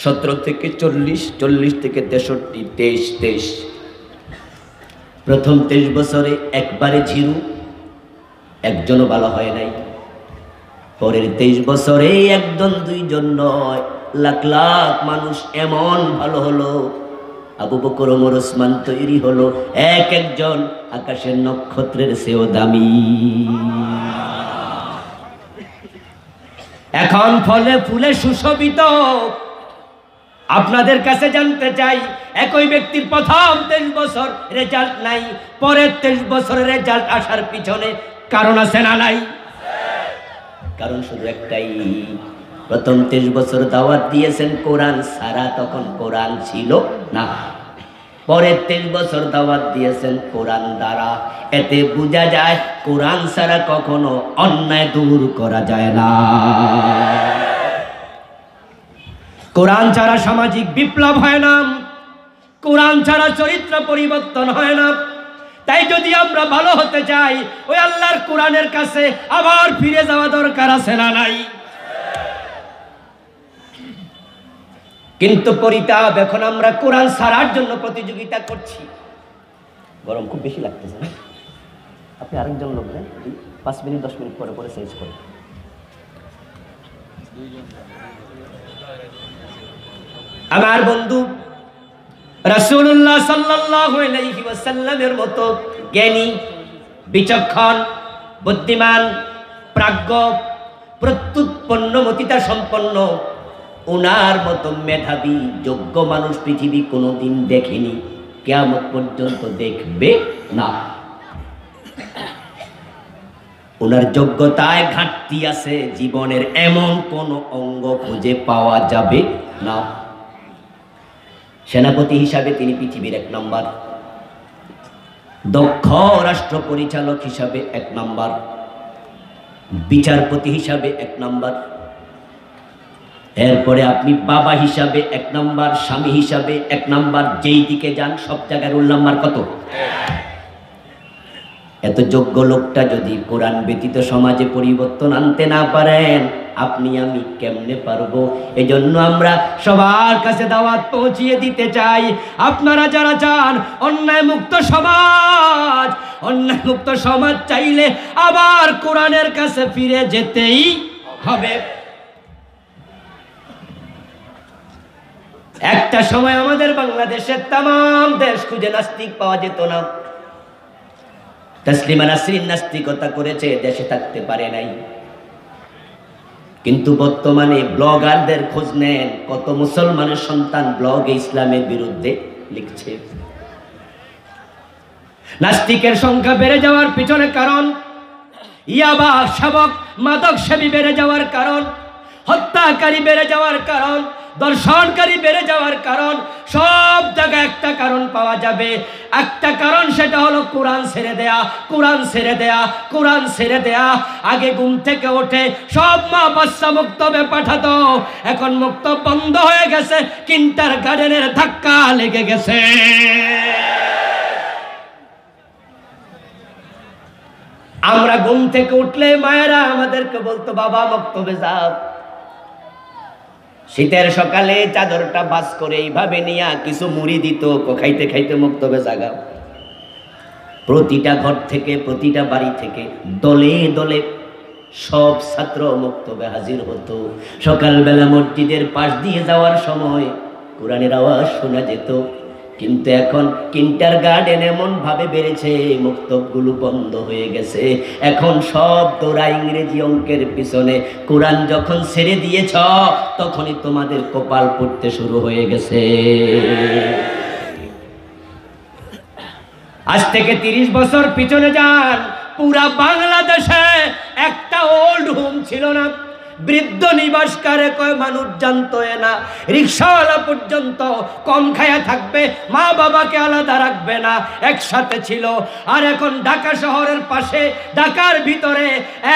17 থেকে 40, 40 থেকে 63, 23। প্রথম 23 বছরে একবারে জিরো, একজনও ভালো হয় নাই। পরের 23 বছরে একজন দুইজন নয়, লাখ লাখ মানুষ এমন ভালো হলো। আবু বকর, ওমর, ওসমান তৈরি হলো, এক একজন আকাশের নক্ষত্রের চেয়েও দামি। এখন ফলে ফুলে সুশোভিত। আপনাদের কাছে জানতে চাই, একই ব্যক্তির প্রথম 23 বছর রেজাল্ট নাই, পরের 23 বছরের রেজাল্ট আসার পিছনে কারণ আছে না নাই? কারণ শুধু একটাই, প্রথম 23 বছর দাওয়াত দিয়েছেন কোরআন ছাড়া, তখন কোরআন ছিল না। পরের 23 বছর দাওয়াত দিয়েছেন কোরআন দ্বারা। এতে বোঝা যায় কোরআন ছাড়া কখনো অন্যায় দূর করা যায় না। কোরআন ছাড়া সামাজিক বিপ্লব হয় না, কোরআন ছাড়া চরিত্র পরিবর্তন হয় না। তাই যদি আমরা ভালো হতে চাই, ওই আল্লাহর কোরআনের কাছে আবার ফিরে যাওয়া দরকার আছে না নাই? কিন্তু পরিতাপ, এখন আমরা কোরআন ছাড়ার জন্য প্রতিযোগিতা করছি। গরম খুব বেশি লাগতেছে না? আপনি আরেকজন লোক দেন, 5 মিনিট 10 মিনিট পরে পরে চেঞ্জ করেন। আমার বন্ধু রাসূলুল্লাহ সাল্লাল্লাহু আলাইহি ওয়াসাল্লামের মতো জ্ঞানী, বিচক্ষণ, বুদ্ধিমান, প্রাজ্ঞ, প্রত্যুৎপন্নমতিতা সম্পন্ন ওনার মতো মেধাবী যোগ্য মানুষ পৃথিবী কোনোদিন দেখেনি, কিয়ামত পর্যন্ত দেখবে না। ওনার যোগ্যতায় ঘাটতি আছে, জীবনের এমন কোন অঙ্গ খুঁজে পাওয়া যাবে না। সেনাপতি হিসাবে তিনি পৃথিবীর 1 নম্বর, দক্ষ রাষ্ট্র পরিচালক হিসাবে 1 নম্বর, বিচারপতি হিসাবে 1 নম্বর, এরপরে আপনি বাবা হিসাবে 1 নম্বর, স্বামী হিসাবে 1 নম্বর, যেই দিকে যান সব জায়গায় রোল নাম্বার কত? এত যোগ্য লোকটা যদি কোরআন ব্যতীত সমাজে পরিবর্তন আনতে না পারেন, আপনি আমি কেমনে পারবো? এজন্য আমরা সবার কাছে দাওয়াত পৌঁছিয়ে দিতে চাই, আপনারা যারা চান অন্যায় মুক্ত সমাজ, অন্যায় মুক্ত সমাজ চাইলে আবার কোরআনের কাছে ফিরে যেতেই হবে। একটা সময় আমাদের বাংলাদেশের তাম দেশ খুঁজে নাস্তিক পাওয়া যেত না। তসলিমা নাসরিন নাস্তিকতা করেছে, দেশে থাকতে পারে নাই। কিন্তু বর্তমানে ব্লগারদের খোঁজ নেন, কত মুসলমানের সন্তান ব্লগে ইসলামের বিরুদ্ধে লিখছে। নাস্তিকের সংখ্যা বেড়ে যাওয়ার পিছনে কারণ ইয়াবা, শাবক, মাদক সেবী বেড়ে যাওয়ার কারণ, হত্যাকারী বেড়ে যাওয়ার কারণ, দর্শনকারী বেড়ে যাওয়ার কারণ, সব জায়গায় একটা কারণ পাওয়া যাবে। একটা কারণ, সেটা হলো কোরআন ছেড়ে দেয়া, কোরআন ছেড়ে দেয়া, কোরআন ছেড়ে দেয়া। আগে ঘুম থেকে ওঠে সব মা বাচ্চা মুক্তবে পাঠাতো, এখন মুক্তব বন্ধ হয়ে গেছে, কিন্টার গার্ডেনের ধাক্কা লেগে গেছে। আমরা ঘুম থেকে উঠলে মায়েরা আমাদেরকে বলতো, বাবা মক্তবে যাও। শীতের সকালে চাদরটা ভাঁজ করে এইভাবে নিয়ে কিছু মুড়ি দিত, খাইতে খাইতে মক্তবে জাগাও। প্রতিটা ঘর থেকে, প্রতিটা বাড়ি থেকে দলে দলে সব ছাত্র মক্তবে হাজির হতো। সকালবেলা মসজিদের পাশ দিয়ে যাওয়ার সময় কোরআনের আওয়াজ শোনা যেত। কিন্তু এখন কিন্টার গার্ডেন এমন ভাবে বেড়েছে, মক্তবগুলো বন্ধ হয়ে গেছে। এখন সব তোরা ইংরেজি অঙ্কের পিছনে, কোরআন যখন ছেড়ে দিয়েছ তখনই তোমাদের কপাল পড়তে শুরু হয়ে গেছে। আজ থেকে 30 বছর পিছনে যান, পুরা বাংলাদেশে একটা ওল্ড হোম ছিল না, বৃদ্ধ নিবাস কারে কয় মানুষ জানতো না। রিক্সাওয়ালা পর্যন্ত কম খায়া থাকবে, মা বাবাকে আলাদা রাখবে না, একসাথে ছিল। আর এখন ঢাকা শহরের পাশে, ঢাকার ভিতরে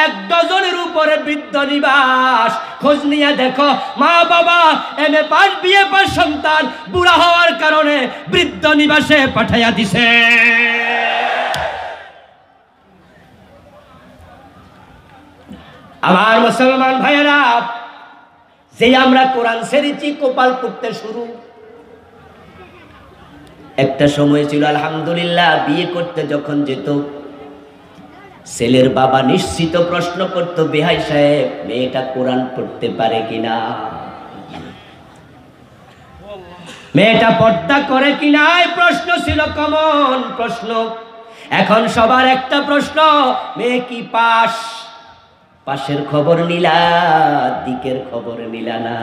1 ডজনের উপরে বৃদ্ধ নিবাস। খোঁজ নিয়ে দেখো, মা বাবা MA পাস BA পাস সন্তান বুড়া হওয়ার কারণে বৃদ্ধ নিবাসে পাঠাইয়া দিছে। আমার মুসলমান ভাইয়েরা, যে আমরা কোরআন ছেড়েছি কপাল পড়তে শুরু। একটা সময় ছিল আলহামদুলিল্লাহ, বিয়ে করতে যখন যেত ছেলের বাবা নিশ্চিত প্রশ্ন করত, বেহাই সাহেব মেয়েটা কোরআন পড়তে পারে কিনা, মেয়েটা পর্দা করে কিনা। এই প্রশ্ন ছিল কমন প্রশ্ন। এখন সবার একটা প্রশ্ন, মেয়ে কি পাস? পাশের খবর নিলা, দিকের খবর নিলা না।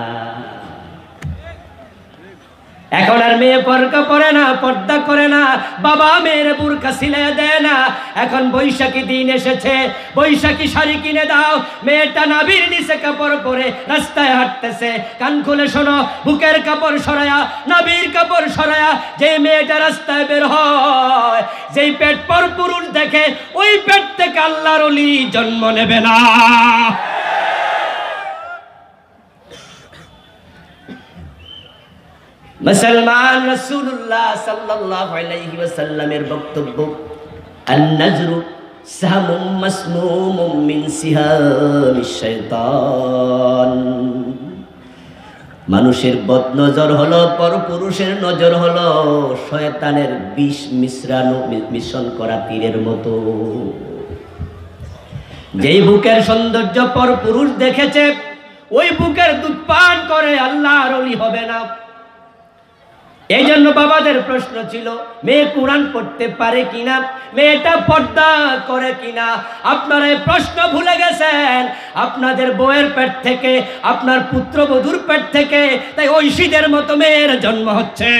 এখন আর মেয়ে পর্দা পরে না, পর্দা করে না, বাবা মেয়ের বুরকা সিলে দেয় না। এখন বৈশাখী দিন এসেছে, বৈশাখী শাড়ি কিনে দাও। মেয়েটা নাভির নিচে কাপড় পরে রাস্তায় হাঁটতেছে, কান খুলে শোনো, বুকের কাপড় সরায়া, নাভির কাপড় সরায়া যে মেয়েটা রাস্তায় বের হয়, যেই পেট পর পুরুষ দেখে, ওই পেট থেকে আল্লাহর ওলি জন্ম নেবে না। মুসলমান, রাসূলুল্লাহ সাল্লাল্লাহু আলাইহি ওয়াসাল্লামের বক্তব্য, আন-নাজরু সাহমুম মাসমুমুম মিন সিহামিশ শাইতান। মানুষের বদ নজর হলো, পরপুরুষের নজর হলো শয়তানের বিষ মিশ্রণ করা তীরের মতো। যেই বুকের সৌন্দর্য পরপুরুষ দেখেছে, ওই বুকের দুধ পান করে আল্লাহর ওলি হবে না। এই জন্য বাবাদের প্রশ্ন ছিল, মেয়ে কোরআন পড়তে পারে কিনা, মেয়েটা পর্দা করে কিনা। আপনারা এই প্রশ্ন ভুলে গেছেন আপনাদের বউয়ের পেট থেকে, আপনার পুত্রবধূর পেট থেকে, তাই ঐশীদের মতো মেয়ের জন্ম হচ্ছে।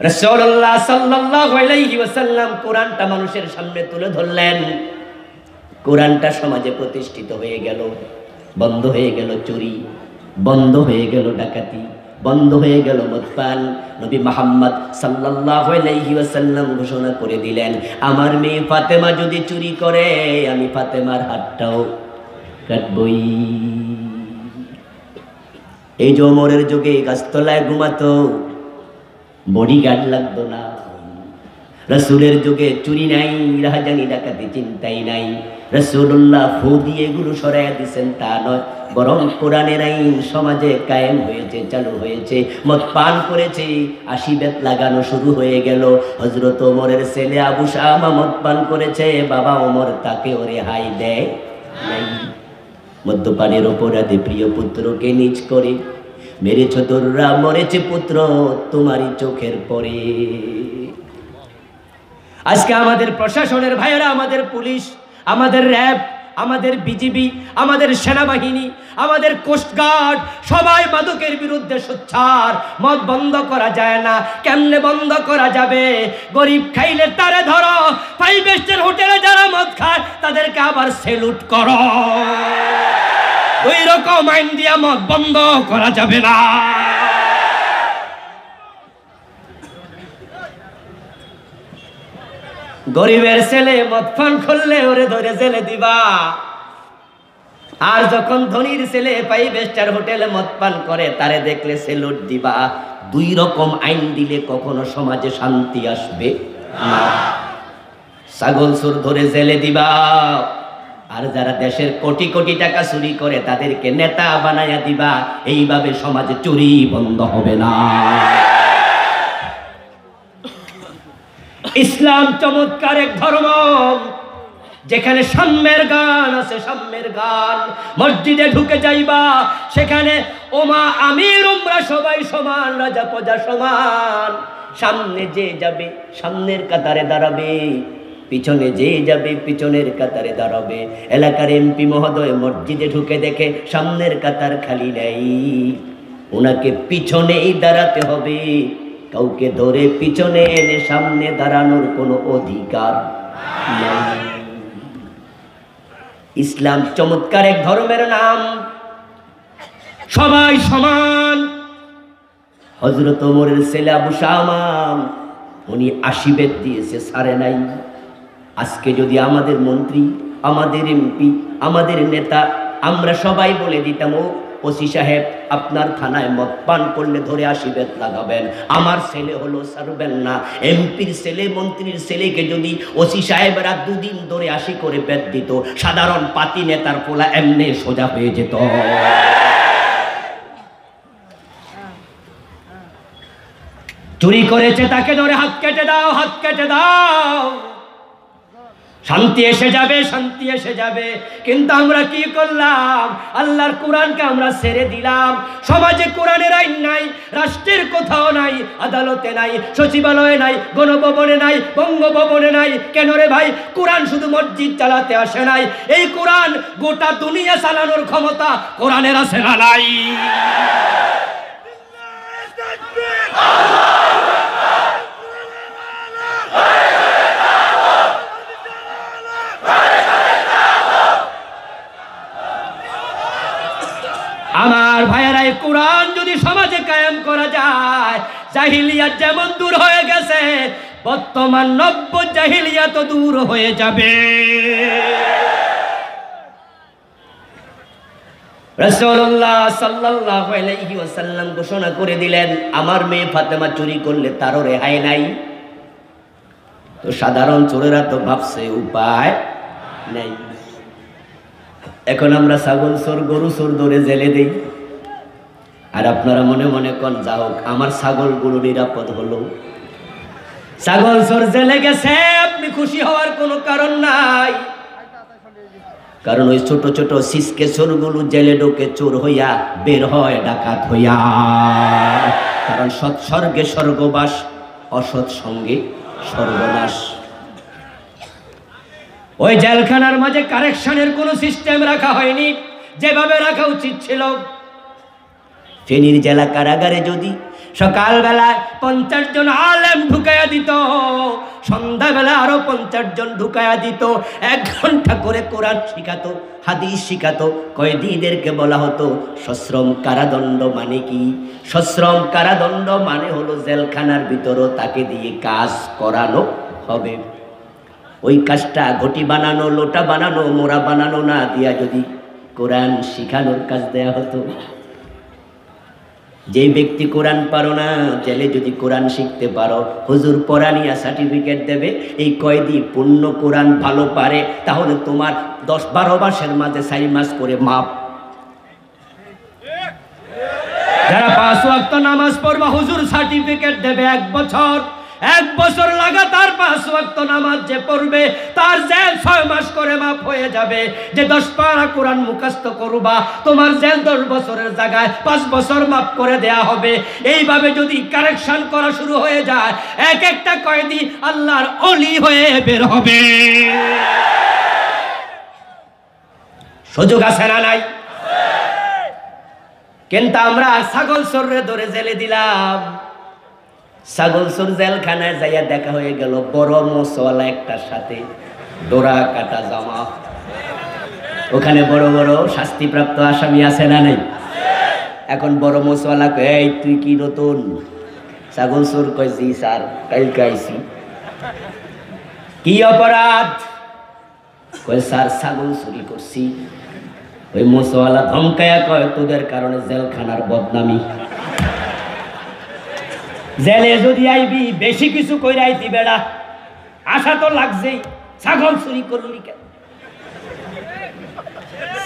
রাসূলুল্লাহ সাল্লাল্লাহু আলাইহি ওয়াসাল্লাম কোরআনটা মানুষের সামনে তুলে ধরলেন। কোরআনটা সমাজে প্রতিষ্ঠিত হয়ে গেল, বন্ধ হয়ে গেল চুরি, বন্ধ হয়ে গেল ডাকাতি, বন্ধ হয়ে গেল মদপান। নবী মুহাম্মদ সাল্লাল্লাহু আলাইহি ওয়াসাল্লাম ঘোষণা করে দিলেন, আমার মেয়ে ফাতেমা যদি চুরি করে আমি ফাতেমার হাতটাও কাটবই। এই যে ওমরের যুগে গাছতলায় ঘুমাতো, বডিগার্ড লাগতো না। রাসূলের যুগে চুরি নাই, রাহাজানি ডাকাতি চিন্তাই নাই। রাসূলুল্লাহ ফু দিয়ে এগুলো সরাইয়া দিচ্ছেন তা নয়, বরং কোরআনের আইন সমাজে কায়েম হয়েছে, চালু হয়েছে। মদ পান করেছে, 80 বেত লাগানো শুরু হয়ে গেল। হযরত ওমরের ছেলে আবু শামা মদ পান করেছে, বাবা ওমর তাকে রেহাই দেয় নাই। মদ্যপানের অপরাধে প্রিয় পুত্রকে নিজ করে মেরেছ তোররা, মরেছে পুত্র তোমারই চোখের পরে। আজকে আমাদের প্রশাসনের ভাইয়েরা, আমাদের পুলিশ, আমাদের র্যাব, আমাদের বিজিবি, আমাদের সেনাবাহিনী, আমাদের কোস্টগার্ড সবাই মাদকের বিরুদ্ধে সোচ্চার। মদ বন্ধ করা যায় না। কেমনে বন্ধ করা যাবে? গরিব খাইলে তারে ধরো, 5 স্টার হোটেলে যারা মদ খায় তাদেরকে আবার সেলুট করো। দুই রকম আইন দিয়া মদ বন্ধ করা যাবে না। গরিবের ছেলে মদ পান করলে ওরে ধরে জেলে দিবা, আর যখন ধনীর ছেলে 5 স্টার হোটেলে মদ পান করে তারে দেখলে সেলুট দিবা। দুই রকম আইন দিলে কখনো সমাজে শান্তি আসবে না। ছাগল চোর ধরে জেলে দিবা, আর যারা দেশের কোটি কোটি টাকা চুরি করে তাদেরকে নেতা বানায়া দিবা। এইভাবে সমাজে চুরি বন্ধ হবে না। ইসলাম চমৎকার এক ধর্ম, যেখানে সাম্যের গান আছে, সাম্যের গান। মসজিদে ঢুকে যাইবা, সেখানে ওমা আমির উমরা সবাই সমান, রাজা প্রজা সমান। সামনে যে যাবে সামনের কাতারে দাঁড়াবে, পিছনে যে যাবে পিছনের কাতারে দাঁড়াবে। এলাকার এমপি মহোদয় মসজিদে ঢুকে দেখে সামনের কাতার খালি নাই, ওনাকে পিছনেই দাঁড়াতে হবে। কাউকে ধরে পিছনে এনে সামনে দাঁড়ানোর কোনো অধিকার নাই। ইসলাম চমৎকার এক ধর্মের নাম, সবাই সমান। হযরত ওমরের ছেলে আবু শামা, উনি 80 বেত দিয়েছে, ছাড়ে নাই। আজকে যদি আমাদের মন্ত্রী, আমাদের এমপি, আমাদের নেতা, আমরা সবাই বলে দিতাম, ওসি সাহেব আপনার থানায় মদ পান করলে ধরে 80 বেত লাগাবেন, আমার ছেলে হলো ছাড়বেন না। এমপির ছেলে, মন্ত্রীর ছেলেকে যদি ওসি সাহেবরা 2 দিন ধরে 80 করে বেত দিত, সাধারণ পাতি নেতার পোলা এমনি সোজা হয়ে যেত। চুরি করেছে তাকে ধরে হাত কেটে দাও, হাত কেটে দাও। শান্তি এসে যাবে, শান্তি এসে যাবে। কিন্তু আমরা কি করলাম? আল্লাহর কোরআনকে আমরা ছেড়ে দিলাম। সমাজে কোরআনের আইন নাই, রাষ্ট্রের কোথাও নাই, আদালতে নাই, সচিবালয়ে নাই, গণভবনে নাই, বঙ্গভবনে নাই। কেন রে ভাই? কোরআন শুধু মসজিদ চালাতে আসে নাই, এই কোরআন গোটা দুনিয়া চালানোর ক্ষমতা কোরআনের আছে না নাই? আমার ভাইয়েরা, এই কোরআন যদি সমাজে কায়েম করা যায়, জাহিলিয়াত যেমন দূর হয়ে গেছে, বর্তমান নব্য জাহিলিয়াত দূর হয়ে যাবে। রাসূলুল্লাহ সাল্লাল্লাহু আলাইহি ওয়াসাল্লাম ঘোষণা করে দিলেন, আমার মেয়ে ফাতেমা চুরি করলে তারও রেহাই নাই। তো সাধারণ চোরেরা তো ভাবছে উপায় নাই। এখন আমরা ছাগল চোর, গরু চোর ধরে জেলে দেই, আর আপনারা মনে মনে কন যা হোক আমার ছাগলগুলো নিরাপদ হলো। ছাগল চোর জেলে গেছে, আপনি খুশি হওয়ার কোনো কারণ নাই। কারণ ওই ছোট ছোট সিসকে চোরগুলো জেলে ঢোকে চোর হইয়া, বের হয় ডাকাত হইয়া। কারণ সৎসর্গে স্বর্গবাস, অসৎ সঙ্গে সর্বনাশ। ওই জেলখানার মাঝে কারেকশনের কোনো সিস্টেম রাখা হয়নি যেভাবে রাখা উচিত ছিল। ফেনীর জেলা কারাগারে যদি সকালবেলায় 50 জন আলেম ঢুকাইয়া দিত, সন্ধ্যাবেলা আরো 50 জন ঢুকাইয়া দিত, 1 ঘন্টা করে কোরআন শিখাতো, হাদিস শিখাতো। কয়েদিদেরকে বলা হতো সশ্রম কারাদণ্ড মানে কি? সশ্রম কারাদণ্ড মানে হলো জেলখানার ভিতরও তাকে দিয়ে কাজ করানো হবে। ওই কাজটা ঘটি বানানো, লোটা বানানো, মোড়া বানানো না দিয়া যদি কোরআন শিখানোর কাজ দেয়া হতো। যে ব্যক্তি কোরআন পারো না, জেলে যদি কোরআন শিখতে পারো, হুজুর পড়ানিয়া সার্টিফিকেট দেবে। এই কয়েদি পূর্ণ কোরআন ভালো পারে, তাহলে তোমার 10-12 মাসের মাঝে 4 মাস করে মাপ। যারা 5 ওয়াক্ত নামাজ পড়বা হুজুর সার্টিফিকেট দেবে 1 বছর। 1 বছর লাগাতার 5 ওয়াক্ত নামাজ যে পড়বে তার জেল 6 মাস করে মাফ হয়ে যাবে। যে 10 পারা কোরআন মুখস্থ করবা, তোমার জেল 10 বছরের জায়গায় 5 বছর মাফ করে দেয়া হবে। এইভাবে যদি কারেকশন করা শুরু হয়ে যায়, এক একটা কয়েদি আল্লাহর ওলি হয়ে বের হবে। সুযোগ আছে না নাই? কিন্তু আমরা ছাগল চোররে ধরে জেলে দিলাম। ছাগল চোর জেলখানায় যাইয়া দেখা হয়ে গেল বড় মোচওয়ালা একটার সাথে, ডোরা কাটা জামা। ওখানে বড় বড় শাস্তিপ্রাপ্ত আসামি আছে না নাই? এখন বড় মোচওয়ালা কয়, এই তুই কি নতুন? ছাগল চোর কয়, জি স্যার, কালকে আইছি। কি অপরাধ? কয় স্যার ছাগল চুরি করছি। ওই মোচওয়ালা ধমকায়া কয়, তোদের কারণে জেলখানার বদনামি। জেলে যদি আইবি বেশি কিছু কইরা আইতি বেড়া, আশা তো লাগছেই, ছাগল চুরি করলি কেন?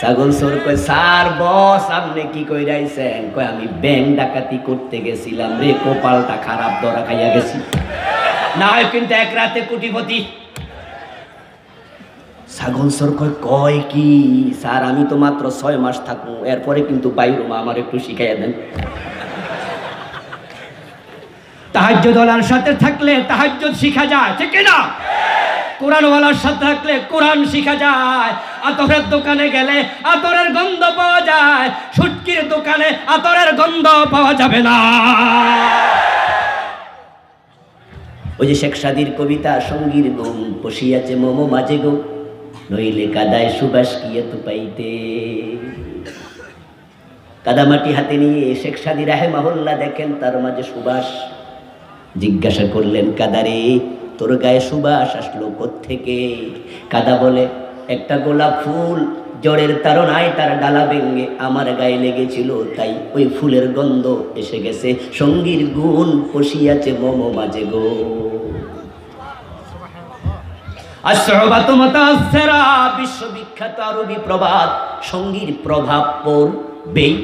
ছাগল চোর কয়, স্যার বস আপনি কি কইরাইছেন? কয়, আমি ব্যাংক ডাকাতি করতে গেছিলাম রে, কপালটা খারাপ, ধরা খাইয়া গেছি। না হয় কিন্তু 1 রাতে কোটিপতি। ছাগল চোর কয় কি? স্যার আমি তো মাত্র 6 মাস থাকবো, এরপরে কিন্তু বাইরুমা, আমার একটু শিখাইয়া দেন। তাহাজ্জুদওয়ালার সাথে থাকলে তাহাজ্জুদ শিখা যায়, ঠিক না? কোরআনওয়ালার সাথে থাকলে কোরআন শিখা যায়। আতরের দোকানে গেলে আতরের গন্ধ পাওয়া যায়, শুটকির দোকানে আতরের গন্ধ পাওয়া যাবে না। ওই যে শেখ সাদির কবিতা, সঙ্গীর গুম বসিয়াছে মোমো মাঝে গো, নইলে কাদায় সুবাস কি এত পাইতে। কাদামাটি হাতে নিয়ে শেখ সাদি রাহেমাহুল্লাহ দেখেন তার মাঝে সুবাস। জিজ্ঞাসা করলেন, কাদারে তোর গায়ে সুবাস আসলো কোত্থেকে? কাদা বলে, একটা গোলাপ ফুল জ্বরের তাড়নায় তার ডালা ভেঙে আমার গায়ে লেগেছিল, তাই ওই ফুলের গন্ধ এসে গেছে। সঙ্গীর গুণ বসিয়াছে মোমো মাঝে গো। আশ-শুবাতু মুতাআসসিরা, বিশ্ববিখ্যাত আরবি প্রবাদ, সঙ্গীর প্রভাব পড়বেই।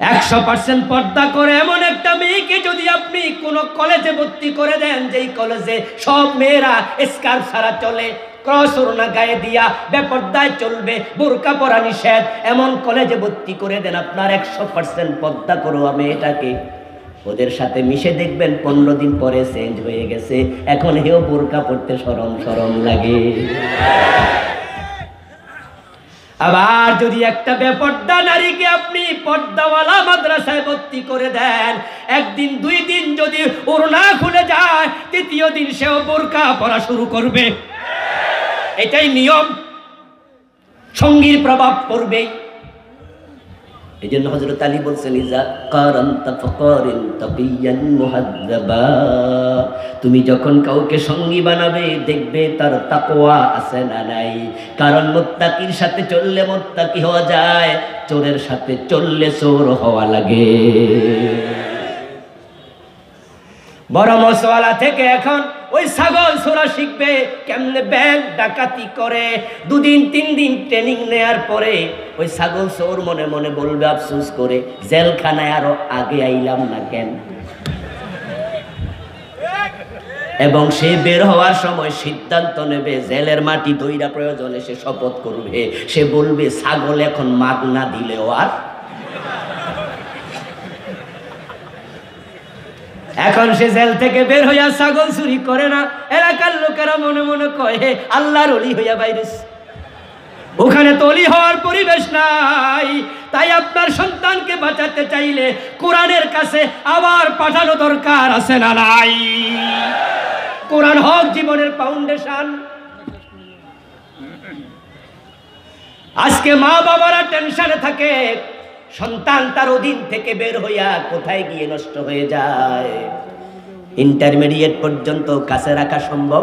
100% পর্দা করে এমন একটা মেয়েকে যদি আপনি কোন কলেজে ভর্তি করে দেন, যেই কলেজে সব মেয়েরা স্কার্ফ ছাড়া চলে, ক্রস ওড়না গায়ে দিয়া বেপর্দায় চলবে, বোরকা পরা নিষেধ, এমন কলেজে ভর্তি করে দেন, আপনার 100% পর্দা করোয়া মেয়েটাকে, ওদের সাথে মিশে দেখবেন 15 দিন পরে চেঞ্জ হয়ে গেছে। এখন হেও বোরকা পড়তে শরম লাগে। আবার যদি একটা বেপর্দা নারীকে আপনি পর্দাওয়ালা মাদ্রাসায় ভর্তি করে দেন, 1 দিন 2 দিন যদি ওড়না খুলে যায়, 3য় দিন সেও বোরকা পরা শুরু করবে। এটাই নিয়ম। সঙ্গীর প্রভাব পড়বেই। এই জন্য হযরত আলী বলছেন, ইজা কারানতা ফাকারিন তাকিয়ান মুহাদ্দাবা, তুমি যখন কাউকে সঙ্গী বানাবে দেখবে তার তাকওয়া আছে না নাই। কারণ মুত্তাকির সাথে চললে মুত্তাকি হওয়া যায়, চোরের সাথে চললে চোর হওয়া লাগে। বড় মশওয়ালা থেকে এখন ওই ছাগল ছোড়া শিখবে, কেমনে ব্যাংক ডাকাতি করে। 2 দিন 3 দিন ট্রেনিং নেয়ার পরে ওই ছাগল চোর মনে মনে বলবে আফসোস করে, জেলখানায় আরো আগে আইলাম না কেন। এবং সে বের হওয়ার সময় সিদ্ধান্ত নেবে জেলের মাটি ধইরা প্রয়োজনে সে শপথ করবে, সে বলবে ছাগল এখন মাগ না দিলেও আর। এখন সে জেল থেকে বের হইয়া ছাগল চুরি করে না, এলাকার লোকেরা মনে মনে কয় হে আল্লাহর ওলি হইয়া বাইরেছে। ওখানে তো ওলি হওয়ার পরিবেশ নাই। তাই আপনার সন্তানকে বাঁচাতে চাইলে কোরআনের কাছে আবার পাঠানো দরকার আছে না নাই? কোরআন হক জীবনের ফাউন্ডেশন। আজকে মা বাবারা টেনশনে থাকে, সন্তান তার অধীন থেকে বের হইয়া কোথায় গিয়ে নষ্ট হয়ে যায়। ইন্টারমিডিয়েট পর্যন্ত কাছে রাখা সম্ভব।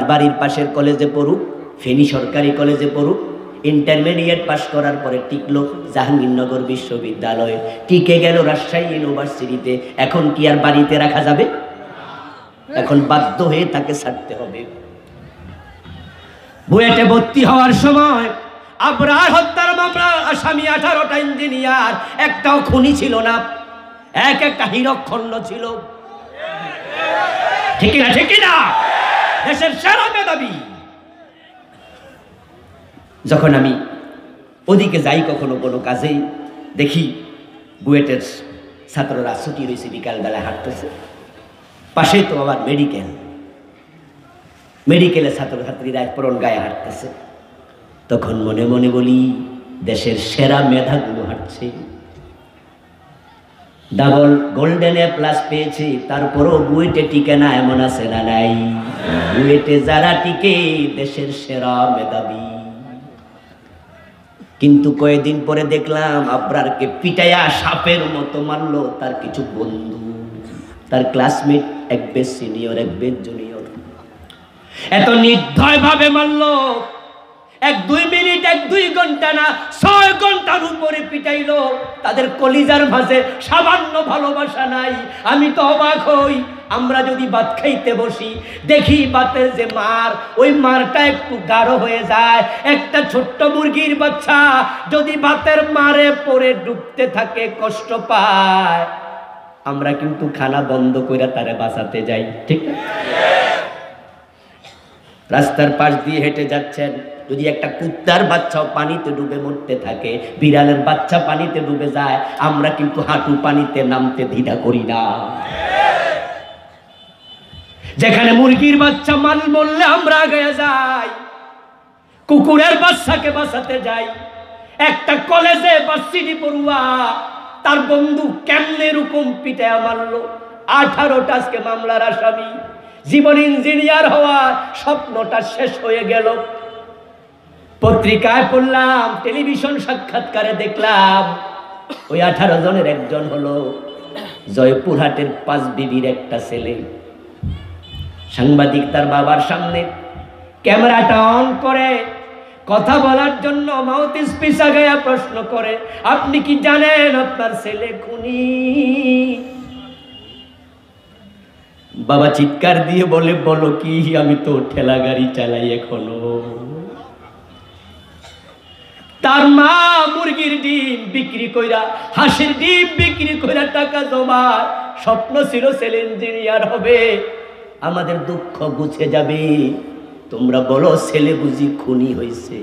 বাড়ির পাশের কলেজে পড়ুক, ফেনী সরকারি কলেজে পড়ুক, ইন্টারমিডিয়েট পাস করার পরে টিকলো জাহাঙ্গীরনগর বিশ্ববিদ্যালয়ে, টিকে গেল রাজশাহী ইউনিভার্সিটিতে। এখন কি আর বাড়িতে রাখা যাবে? এখন বাধ্য হয়ে তাকে ছাড়তে হবে। বুয়েটে ভর্তি হওয়ার সময় আবরার হত্যার মামলা আসামি 18টা ইঞ্জিনিয়ার, একটাও খুনি ছিল না, এক একটা হীরকখণ্ড ছিল। ঠিক না? ঠিক না? দেশের সেরা মেধাবী। যখন আমি ওদিকে যাই কখনো কোনো কাজেই, দেখি বুয়েটের ছাত্ররা ছুটি হয়েছে, বিকালবেলা হাঁটতেছে, পাশেই তো আবার মেডিকেলে ছাত্রছাত্রীরা পরন গায়ে হাঁটতেছে। তখন মনে মনে বলি দেশের সেরা মেধাগুলো হাঁটছে, ডাবল গোল্ডেন এ প্লাস পেয়েছে, তারপরও বুয়েটে টিকে না এমন আছে না নাই? বুয়েটে যারা টিকে দেশের সেরা মেধাবী। কিন্তু কয়েকদিন পরে দেখলাম আবরারকে পিটাইয়া সাপের মতো মারলো তার কিছু বন্ধু, তার ক্লাসমেট, এক বেশ সিনিয়র এক বেশ জুনিয়র। এত নির্দয় ভাবে মারলো, 1-2 মিনিট 1-2 ঘন্টা না, 6 ঘন্টার উপরে পিটাইলো। তাদের কলিজার ভাষে সামান্য ভালোবাসা নাই। আমি তো অবাক হই, আমরা যদি ভাত খাইতে বসি দেখি ভাতের যে মার, ওই মারটা একটু গাঢ় হয়ে যায়। একটা ছোট্ট মুরগির বাচ্চা যদি ভাতের মারে পড়ে ডুবতে থাকে, কষ্ট পায়, আমরা কিন্তু খানা বন্ধ করে তারে বাঁচাতে যাই। ঠিক না? রাস্তার পাশ দিয়ে হেঁটে যাচ্ছেন, যদি একটা কুত্তার বাচ্চাও পানিতে ডুবে মরতে থাকে, বিড়ালের বাচ্চা পানিতে ডুবে যায়, আমরা কিন্তু হাঁটু পানিতে নামতে দ্বিধা করি না। যেখানে মুরগির বাচ্চা মরলে আমরা আগে যাই, কুকুরের বাচ্চাকে বাঁচাতে যাই। একটা কলেজে ভার্সিটি পড়ুয়া তার বন্ধু কেমনে এরকম পিটায়া মারলো, 18টা আজকে মামলার আসামি। জীবন ইঞ্জিনিয়ার হওয়ার স্বপ্নটা শেষ হয়ে গেল। পত্রিকায় পড়লাম, টেলিভিশন সাক্ষাৎকারে দেখলাম, ওই 18 জনের একজন হলো জয়পুরহাটের 5 বিবির একটা ছেলে। সাংবাদিক তার বাবার সামনে ক্যামেরাটা অন করে কথা বলার জন্য মাউথ স্পিচ আগায়া প্রশ্ন করে, আপনি কি জানেন আপনার ছেলে খুনি? বাবা চিৎকার দিয়ে বলে, বলো কি? আমি তো ঠেলা গাড়ি চালাই এখনো। তার মা মুরগির ডিম বিক্রি কইরা, হাঁসের ডিম বিক্রি কইরা টাকা জমা, স্বপ্ন ছিল ছেলে ইঞ্জিনিয়ার হবে, আমাদের দুঃখ গুছে যাবে। তোমরা বলো ছেলে বুঝি খুনি হয়েছে?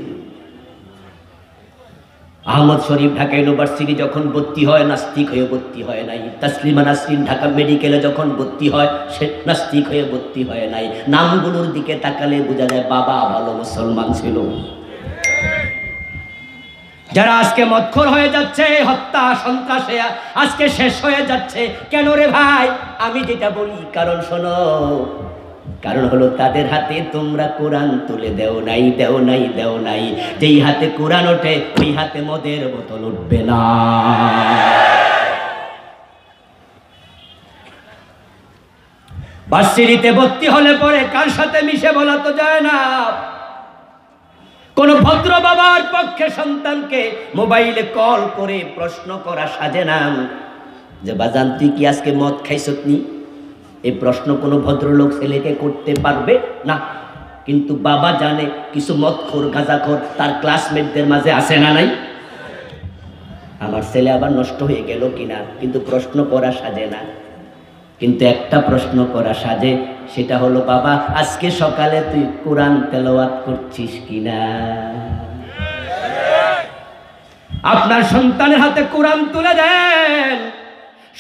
আহমদ শরীফ ঢাকা ইউনিভার্সিটি যখন ভর্তি হয় নাস্তিক হয়ে ভর্তি হয় নাই। তাসলিমা নাসরিন ঢাকা মেডিকেলে যখন ভর্তি হয় সে নাস্তিক হয়ে ভর্তি হয় নাই। নামগুলোর দিকে তাকালে বোঝা যায় বাবা ভালো মুসলমান ছিল। যারা আজকে মদখোর হয়ে যাচ্ছে, হত্যা সন্ত্রাসে আজকে শেষ হয়ে যাচ্ছে, কেন রে ভাই? আমি যেটা বলি কারণ শোনো, কারণ হলো তাদের হাতে তোমরা কোরআন তুলে দেও নাই। যেই হাতে কোরআন ওঠে ওই হাতে মদের বোতল উঠবে না। ভার্সিটিতে ভর্তি হলে পরে কার সাথে মিশে বলা তো যায় না। কোন ভদ্র বাবার পক্ষে সন্তানকে মোবাইলে কল করে প্রশ্ন করা সাজে না যে বাজান তুই কি আজকে মদ খাইছত নি? এই প্রশ্ন কোনো ভদ্রলোক ছেলেকে করতে পারবে না। কিন্তু বাবা জানে কিছু মদখোর গাঁজাখোর তার ক্লাসমেটদের মাঝে আছে না নাই? আমার ছেলে আবার নষ্ট হয়ে গেল কিনা, কিন্তু প্রশ্ন করা সাজে না। কিন্তু একটা প্রশ্ন করা সাজে, সেটা হলো, বাবা আজকে সকালে তুই কোরআন তেলাওয়াত করছিস কিনা? আপনার সন্তানের হাতে কোরআন তুলে দেন,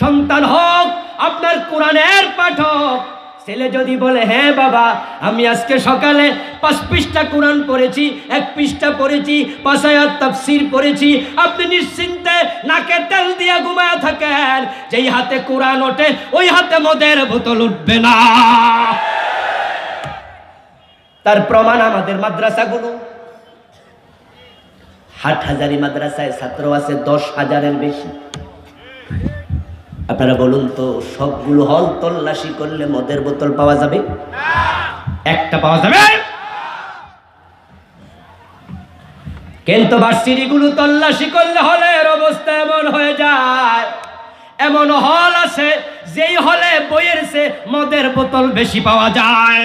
সন্তান হোক আপনার কোরআনের পাঠক। ছেলে যদি বলে হ্যাঁ বাবা আমি আজকে সকালে 5 পৃষ্ঠা কোরআন পড়েছি, 1 পৃষ্ঠা পড়েছি, 5 আয়াত তাফসীর পড়েছি, আপনি নিশ্চিন্তে নাকে তেল দিয়ে ঘুমায় থাকেন। যেই হাতে কোরআন ওঠে ওই হাতে মদের বোতল উঠবে না। তার প্রমাণ আমাদের মাদ্রাসাগুলো। হাটহাজারী মাদ্রাসায় ছাত্র আছে 10,000-এর বেশি। আপনারা বলুন তো, সবগুলো হল তল্লাশি করলে মদের বোতল পাওয়া যাবে? একটা পাওয়া যাবে। কিন্তু ভার্সিটিগুলো তল্লাশি করলে হলের অবস্থা এমন হয়ে যায়, এমন হল আছে যেই হলে বইয়ের চেয়ে মদের বোতল বেশি পাওয়া যায়।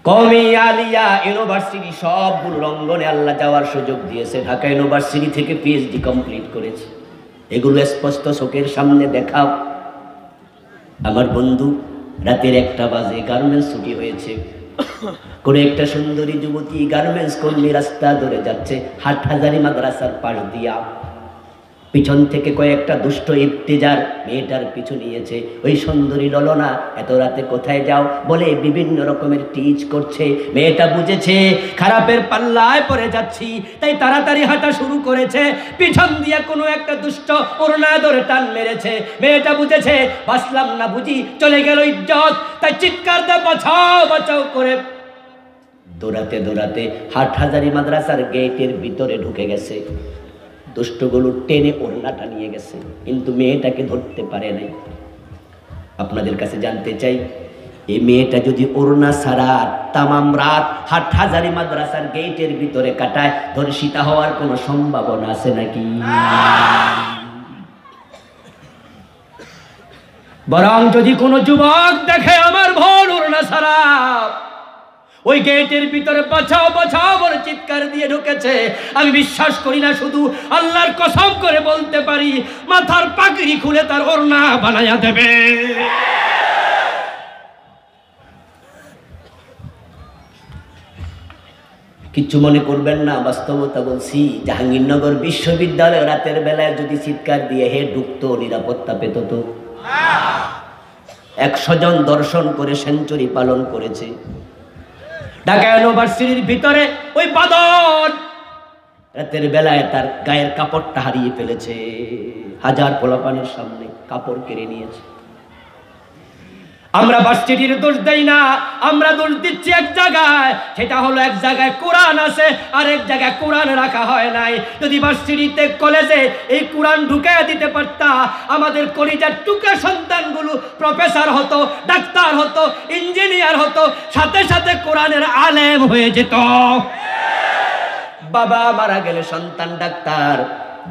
কওমি আলিয়া ইউনিভার্সিটি সবগুলো রঙ্গনে আল্লাহ যাওয়ার সুযোগ দিয়েছে। ঢাকা ইউনিভার্সিটি থেকে পিএইচডি কমপ্লিট করেছে। এগুলো স্পষ্ট চোখের সামনে দেখাও। আমার বন্ধু, রাতের 1টা বাজে গার্মেন্টস ছুটি হয়েছে, করে একটা সুন্দরী যুবতী গার্মেন্টস কর্মী রাস্তা ধরে যাচ্ছে হাটহাজারী মাদ্রাসার পাশ দিয়া। পিছন থেকে কয়েকটা দুষ্ট ইফতিজার মেয়েটার পিছু নিয়েছে। ওই সুন্দরী ললনা, এত রাতে কোথায় যাও বলে বিভিন্ন রকমের টিচ করছে। মেয়েটা বুঝেছে খারাপের পাল্লায় পড়ে যাচ্ছি, তাই তাড়াতাড়ি হাঁটা শুরু করেছে। পিছন দিয়ে কোনো একটা দুষ্ট ওড়না ধরে টান মেরেছে। মেয়েটা বুঝেছে বাঁচলাম না বুঝি, চলে গেল ইজ্জত, তাই চিৎকার দিয়ে বাঁচাও বাঁচাও করে দৌড়াতে দৌড়াতে হাটহাজারী মাদ্রাসার গেটের ভিতরে ঢুকে গেছে। দুষ্টগুলো টেনে ওড়নাটা নিয়ে গেছে, কিন্তু মেয়েটাকে ধরতে পারে নাই। আপনাদের কাছে জানতে চাই, এই মেয়েটা যদি ওড়না ছাড়া তামাম রাত হাটহাজারী মাদ্রাসার গেটের ভিতরে কাটায়, ধর্ষিতা হওয়ার কোনো সম্ভাবনা আছে নাকি? বরং যদি কোনো যুবক দেখে আমার বোন ওড়না ছাড়া ওই গেটের ভিতরে বাঁচাও বাঁচাও বলে চিৎকার দিয়ে ঢুকেছে, আমি বিশ্বাস করি না, শুধু আল্লাহর কসম করে বলতে পারি মাথার পাগড়ি খুলে তার ওড়না বানায়া দেবে। কিচ্ছু মনে করবেন না, বাস্তবতা বলছি। জাহাঙ্গীরনগর বিশ্ববিদ্যালয়ে রাতের বেলায় যদি চিৎকার দিয়ে হে ঢুকতো, নিরাপত্তা পেত তো? 100 জন দর্শন করে সেঞ্চুরি পালন করেছে। ঢাকা ইউনিভার্সিটির ভিতরে ওই বাদর রাতের বেলায় তার গায়ের কাপড়টা হারিয়ে ফেলেছে। 1000 পোলাপানের সামনে কাপড় কেড়ে নিয়েছে। আমরা ভার্সিটির দোষ দেই না, আমরা দোষ দিচ্ছি এক জায়গায়, সেটা হলো এক জায়গায় কোরআন আছে আর এক জায়গায় কোরআন রাখা হয় নাই। যদি ভার্সিটিতে কলেজে এই কোরআন ঢুকিয়ে দিতে পারতা, আমাদের কলিজার টুকরা সন্তানগুলো প্রফেসর হতো, ডাক্তার হতো, ইঞ্জিনিয়ার হতো, সাথে সাথে কোরআনের আলেম হয়ে যেত। বাবা মারা গেলে সন্তান ডাক্তার,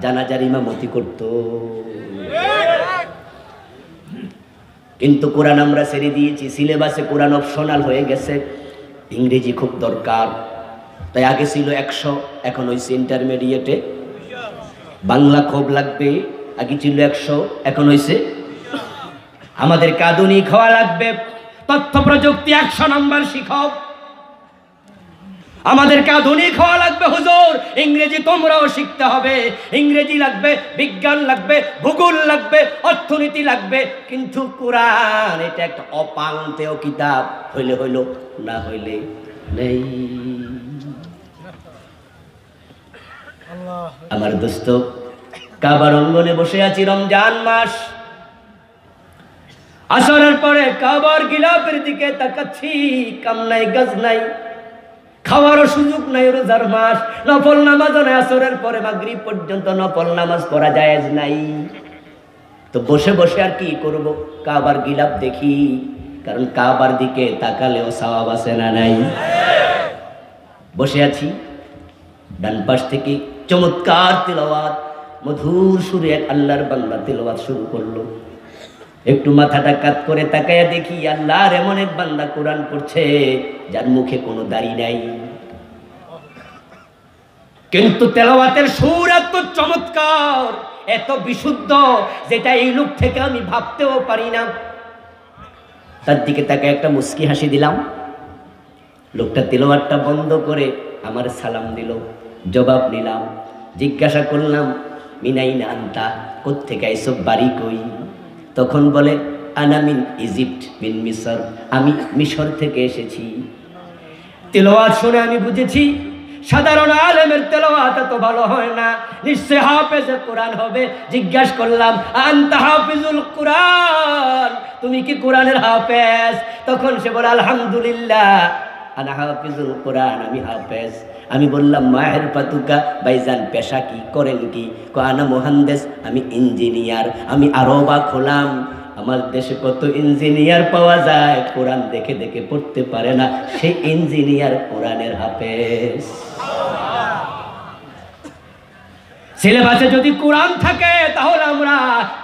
জানাজার ইমামতি করত। কিন্তু কোরআন আমরা ছেড়ে দিয়েছি। সিলেবাসে কোরআন অপশনাল হয়ে গেছে। ইংরেজি খুব দরকার, তাই আগে ছিল 100, এখন হয়েছে ইন্টারমিডিয়েটে। বাংলা খুব লাগবে, আগে ছিল 100, এখন হয়েছে। আমাদেরকে আধুনিক হওয়া লাগবে, তথ্য প্রযুক্তি 100 নম্বর শিখাও। আমাদেরকে আধুনিক হওয়া লাগবে হুজুর, ইংরেজি তোমরাও শিখতে হবে। ইংরেজি লাগবে, বিজ্ঞান লাগবে, ভূগোল লাগবে, অর্থনীতি লাগবে, কিন্তু কোরআন এটা একটা অপাংতেয় কিতাব, হইলে হইল, না হইলে নেই। আমার দোস্ত, কাবার অঙ্গনে বসে আছি, রমজান মাস। আসরের পরে কাবার গিলাফের দিকে তাকাচ্ছি, কাম নাই গাছ নাই, খাওয়ারও সুযোগ নাই, রোজার মাস, নফল নামাজ নাই, আসরের পরে মাগরিব পর্যন্ত নফল নামাজ পড়া জায়েজ নাই। তো বসে বসে আর কি করব, কাবার গিলাফ দেখি, কারণ কাবার দিকে তাকালেও সওয়াব আছে না নাই। বসে আছি, ডান পাশ থেকে চমৎকার তিলাওয়াত, মধুর সুরে এক আল্লাহর বান্দা তিলাওয়াত শুরু করলো। একটু মাথাটা কাত করে তাকায়া দেখি আল্লাহর এমন এক বান্দা কোরআন পড়ছে যার মুখে কোনো দাড়ি নাই, কিন্তু তেলাওয়াতের সুর এত চমৎকার, এত বিশুদ্ধ যেটা এই লোক থেকে আমি ভাবতেও পারি না। তার দিকে তাকে একটা মুস্কি হাসি দিলাম। লোকটা তিলাওয়াতটা বন্ধ করে আমার সালাম দিল, জবাব নিলাম, জিজ্ঞাসা করলাম মিনাইনা আনতা, কোত্থেকে আইসব, বাড়ি কই? তখন বলে আনা মিন ইজিপ্ট মিন মিসর, আমি মিশর থেকে এসেছি। তেলাওয়াত শুনে আমি বুঝেছি সাধারণ আলেমের তেলাওয়াত এত ভালো হয় না, নিশ্চয় হাফেজে কোরআন হবে। জিজ্ঞাসা করলাম আনতা হাফিজুল কোরআন, তুমি কি কোরআনের হাফেজ? তখন সে বলে আলহামদুলিল্লাহ আনা হাফিজুল কোরআন, আমি হাফেজ। আমি বললাম মাহের পাতুকা ভাইজান, পেশা কি, করেন কি? আনা মুহান্দিস, আমি ইঞ্জিনিয়ার। আমি আরো অবাক হলাম, আমার দেশে কত ইঞ্জিনিয়ার পাওয়া যায়, কোরআন দেখে দেখে পড়তে পারে না, সেই ইঞ্জিনিয়ার কোরআনের হাফেজ। সিলেবাসে যদি কোরআন থাকে তাহলে আমরা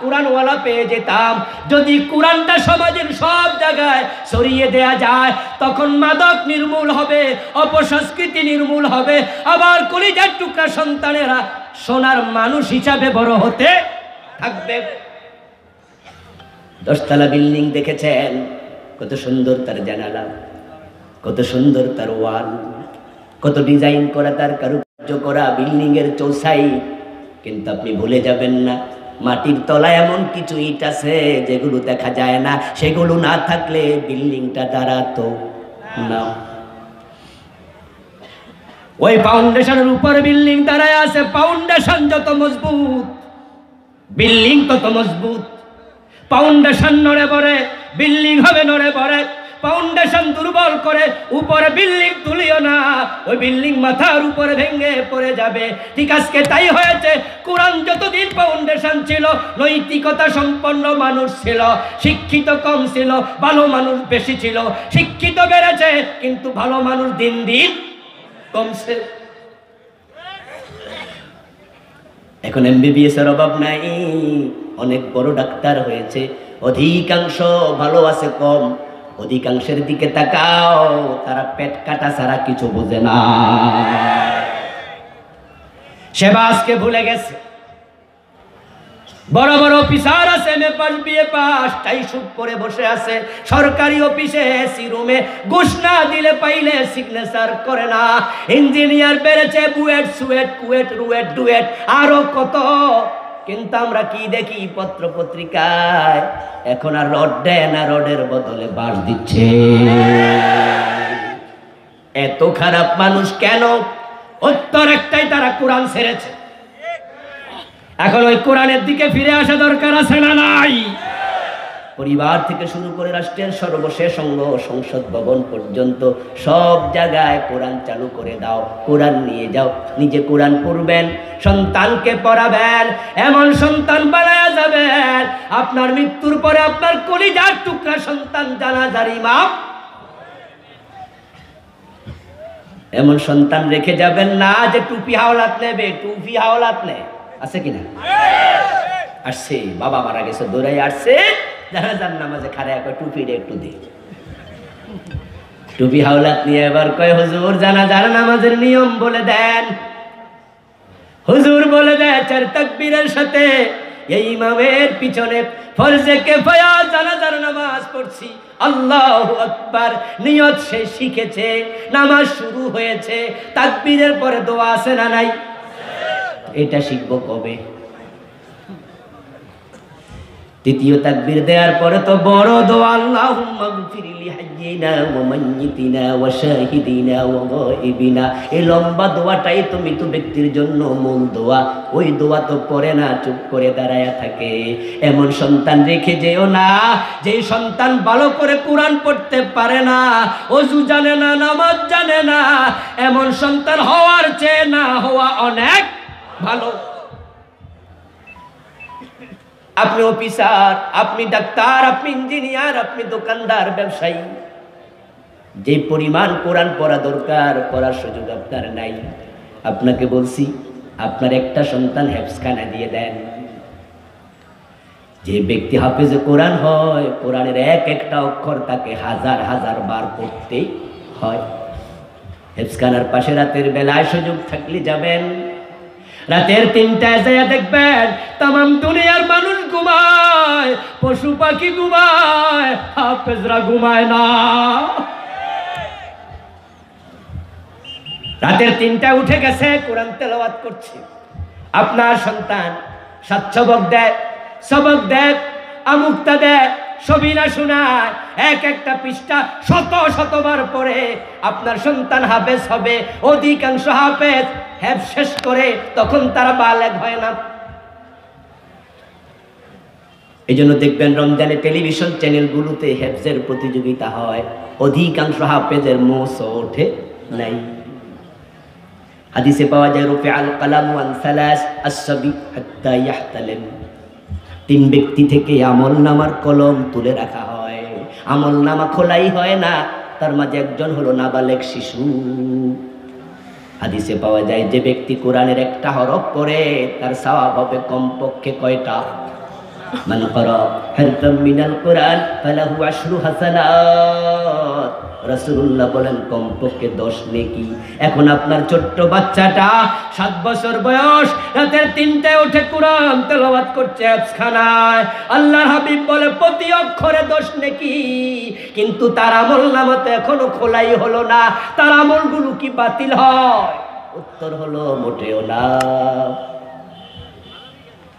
কোরআনওয়ালা পেয়ে যেতাম। যদি কোরআনটা সমাজের সব জায়গায় ছড়িয়ে দেয়া যায় তখন মাদক নির্মূল হবে, অপসংস্কৃতি নির্মূল হবে, আবার কলিজার টুকরা সন্তানেরা সোনার মানুষ হিসাবে বড় হতে থাকবে। 10 তলা বিল্ডিং দেখেছেন, কত সুন্দর তার জানালা, কত সুন্দর তার ওয়াল, কত ডিজাইন করা, তার কারুকার্য করা বিল্ডিং এর চৌসাই। কিন্তু আপনি ভুলে যাবেন না, মাটির তলায় এমন কিছু ইট আছে যেগুলো দেখা যায় না, সেগুলো না থাকলে বিল্ডিংটা দাঁড়াতো না। ওই ফাউন্ডেশনের উপরে বিল্ডিং দাঁড়ায় আছে, ফাউন্ডেশন যত মজবুত বিল্ডিং তত মজবুত। ফাউন্ডেশন নড়ে পড়ে বিল্ডিং হবে নড়ে পড়ে, ফাউন্ডেশন দুর্বল করে উপরে বিল্ডিং তুলিও না, ওই বিল্ডিং মাথার উপরে ভেঙে পড়ে যাবে। ঠিক আজকে তাই হয়েছে। কোরআন যতদিন ফাউন্ডেশন ছিল, নৈতিকতা সম্পন্ন মানুষ ছিল, শিক্ষিত কম ছিল, ভালো মানুষ বেশি ছিল। শিক্ষিত বেড়েছে কিন্তু ভালো মানুষ দিন দিন কমছে। এখন MBBS এর অভাব নাই, অনেক বড় ডাক্তার হয়েছে, অধিকাংশ ভালো আছে কম। অধিকাংশের দিকে তাকাও, তারা পেট কাটা ছাড়া কিছু বোঝে না। সেবা আজকে ভুলে গেছে। বড় বড় অফিসার আছে, MA pass BA pass, tie suit পরে বসে আছে সরকারি অফিসে এসি রুমে, ঘুষ না দিলে পাইলে সিগনেচার করে না। ইঞ্জিনিয়ার বেড়েছে, বুয়েট সুয়েট কুয়েট রুয়েট ডুয়েট আরো কত। কিন্তু আমরা কি দেখি পত্র পত্রিকায়, এখন আর রড দেয় না, রডের বদলে বাঁশ দিচ্ছে। এত খারাপ মানুষ কেন? উত্তর একটাই, তারা কোরআন ছেড়েছে। এখন ওই কোরআনের দিকে ফিরে আসা দরকার আছে না নাই? পরিবার থেকে শুরু করে রাষ্ট্রের সর্বশেষ অঙ্গ সংসদ ভবন পর্যন্ত সব জায়গায় কোরআন চালু করে দাও, কোরআন নিয়ে যাও, নিজে কোরআন পড়বেন, সন্তানকে পড়াবেন, এমন সন্তান বানায়া যাবেন আপনার মৃত্যুর পরে আপনার কলিজার টুকরা সন্তান জানাজার ইমাম। এমন সন্তান রেখে যাবেন না যে টুপি হাওলাত নেবে, টুপি হাওলাত নেয়। আছে কিনা? আসছে, বাবা মারা গেছে, দৌড়াই আসছে, জানাজার নামাজে খাড়ায় কয় টুপিটা একটু দে। টুপি হাওলাত নিয়ে এবার কয় হুজুর জানাজার নামাজের নিয়ম বলে দেন। হুজুর বলে দেয় 4 তাকবীরের সাথে এই ইমামের পিছনে ফরজে কিফায়া জানাজার নামাজ পড়ছি, আল্লাহু আকবার। নিয়ত সে শিখেছে, নামাজ শুরু হয়েছে, তাকবীরের পরে দোয়া আছে না নাই? এটা শিখবো কবে? তৃতীয় তাকবীর দেওয়ার পরে তো বড় দোয়া, আল্লাহুম্মা গফির লি হাইয়িনা ওয়া মাইয়িতিনা ওয়া শাহিদিনা ওয়া গায়িবিনা। এই লম্বা দোয়াটাই তো মৃত ব্যক্তির জন্য মূল দোয়া। ওই দোয়া তো পড়ে না, চুপ করে দাঁড়ায়া থাকে। এমন সন্তান রেখে যেও না যে সন্তান ভালো করে কোরআন পড়তে পারে না, ওযু জানে না, নামাজ জানে না। এমন সন্তান হওয়ার চেয়ে না হওয়া অনেক ভালো। আপনি অফিসার, আপনি ডাক্তার, আপনি ইঞ্জিনিয়ার, আপনি দোকানদার, ব্যবসায়ী, যে পরিমাণ কোরআন পড়া দরকার পড়ার সুযোগ আপনার নাই। আপনাকে বলছি আপনার একটা সন্তান হেফজখানা দিয়ে দেন। যে ব্যক্তি হাফেজে কোরআন হয়, কোরআনের এক একটা অক্ষর তাকে হাজার হাজার বার পড়তে হয়। হেফজখানার পাশে রাতের বেলায় সুযোগ থাকলে যাবেন, রাতের 3টায় যায় দেখবেন তামাম দুনিয়ার মানুষ ঘুমায়, পশু পাখি ঘুমায়, হাফেজরা ঘুমায় না। রাতের 3টায় উঠে গেছে, কোরআন তেলাওয়াত করছে। আপনার সন্তান সবক দেয়, সবক দেয়, আমুক্তা দেয়, সবিনা শোনায়, এক একটা পৃষ্ঠা শতবার পরে আপনার সন্তান হাফেজ হবে। অধিকাংশ হাফেজ হেফজ শেষ করে তখন তারা বালেগ হয় না। এই জন্য দেখবেন রমজানে টেলিভিশন চ্যানেলগুলোতে হেফজের প্রতিযোগিতা হয়, অধিকাংশ হাফেজের মোস ওঠে নাই। হাদিসে পাওয়া যায় রুফি আল কালামু আন সালাস আস-সাবি হাত্তা ইয়াহতালিম। 3 ব্যক্তি থেকে আমল নামার কলম তুলে রাখা হয়, আমল নামা খোলাই হয় না। তার মাঝে একজন হলো নাবালেগ শিশু। হাদিসে পাওয়া যায় যে ব্যক্তি কোরআনের একটা হরফ পড়ে তার সওয়াব হবে কমপক্ষে কয়টা? মান ক্বারা হারফাম মিনাল কোরআন ফালাহু 10 হাসানাত। রাসূলুল্লাহ বলেন কমপক্ষে 10 নেকি। এখন আপনার ছোট্ট বাচ্চাটা 7 বছর বয়স, রাতের 3টায় উঠে কোরআন তেলাওয়াত করছে হেফজখানায়। আল্লাহর হাবিব বলে প্রতি অক্ষরে 10 নেকি। কিন্তু তার আমলনামাতে এখনো খোলাই হলো না। তার আমলগুলো কি বাতিল হয়? উত্তর হলো মোটেও না।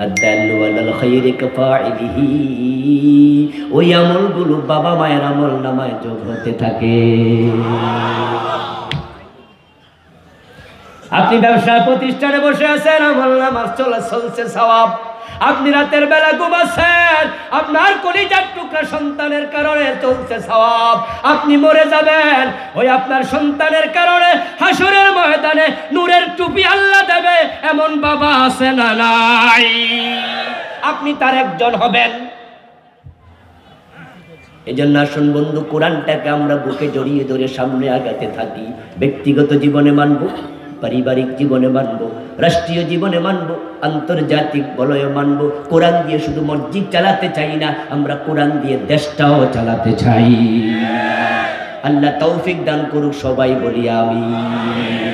আদাল্লু আলাল খায়রি কাফাইলিহি, ওই আমলগুলো বাবা মায়ের আমল নামায় যোগ হতে থাকে। আপনি ব্যবসার প্রতিষ্ঠানে বসে আছেন, আমল নামাজ চলছে সওয়াব। আপনি রাতের বেলা ঘুমাচ্ছেন, আপনার কলিজার টুকরা সন্তানের কারণে চলছে সওয়াব। আপনি মরে যাবেন, ওই আপনার সন্তানের কারণে হাসরের ময়দানে নূরের টুপি আল্লাহ দেবে। এমন বাবা আছে না নাই? আপনি তার একজন হবেন। এই জন্য আসুন বন্ধু, কোরআনটাকে আমরা বুকে জড়িয়ে ধরে সামনে আগাতে থাকি। ব্যক্তিগত জীবনে মানব, পারিবারিক জীবনে মানব, রাষ্ট্রীয় জীবনে মানব, আন্তর্জাতিক বলয়ে মানব। কোরআন দিয়ে শুধু মসজিদ চালাতে চাই না, আমরা কোরআন দিয়ে দেশটাও চালাতে চাই। আল্লাহ তৌফিক দান করুক, সবাই বলি আমিন।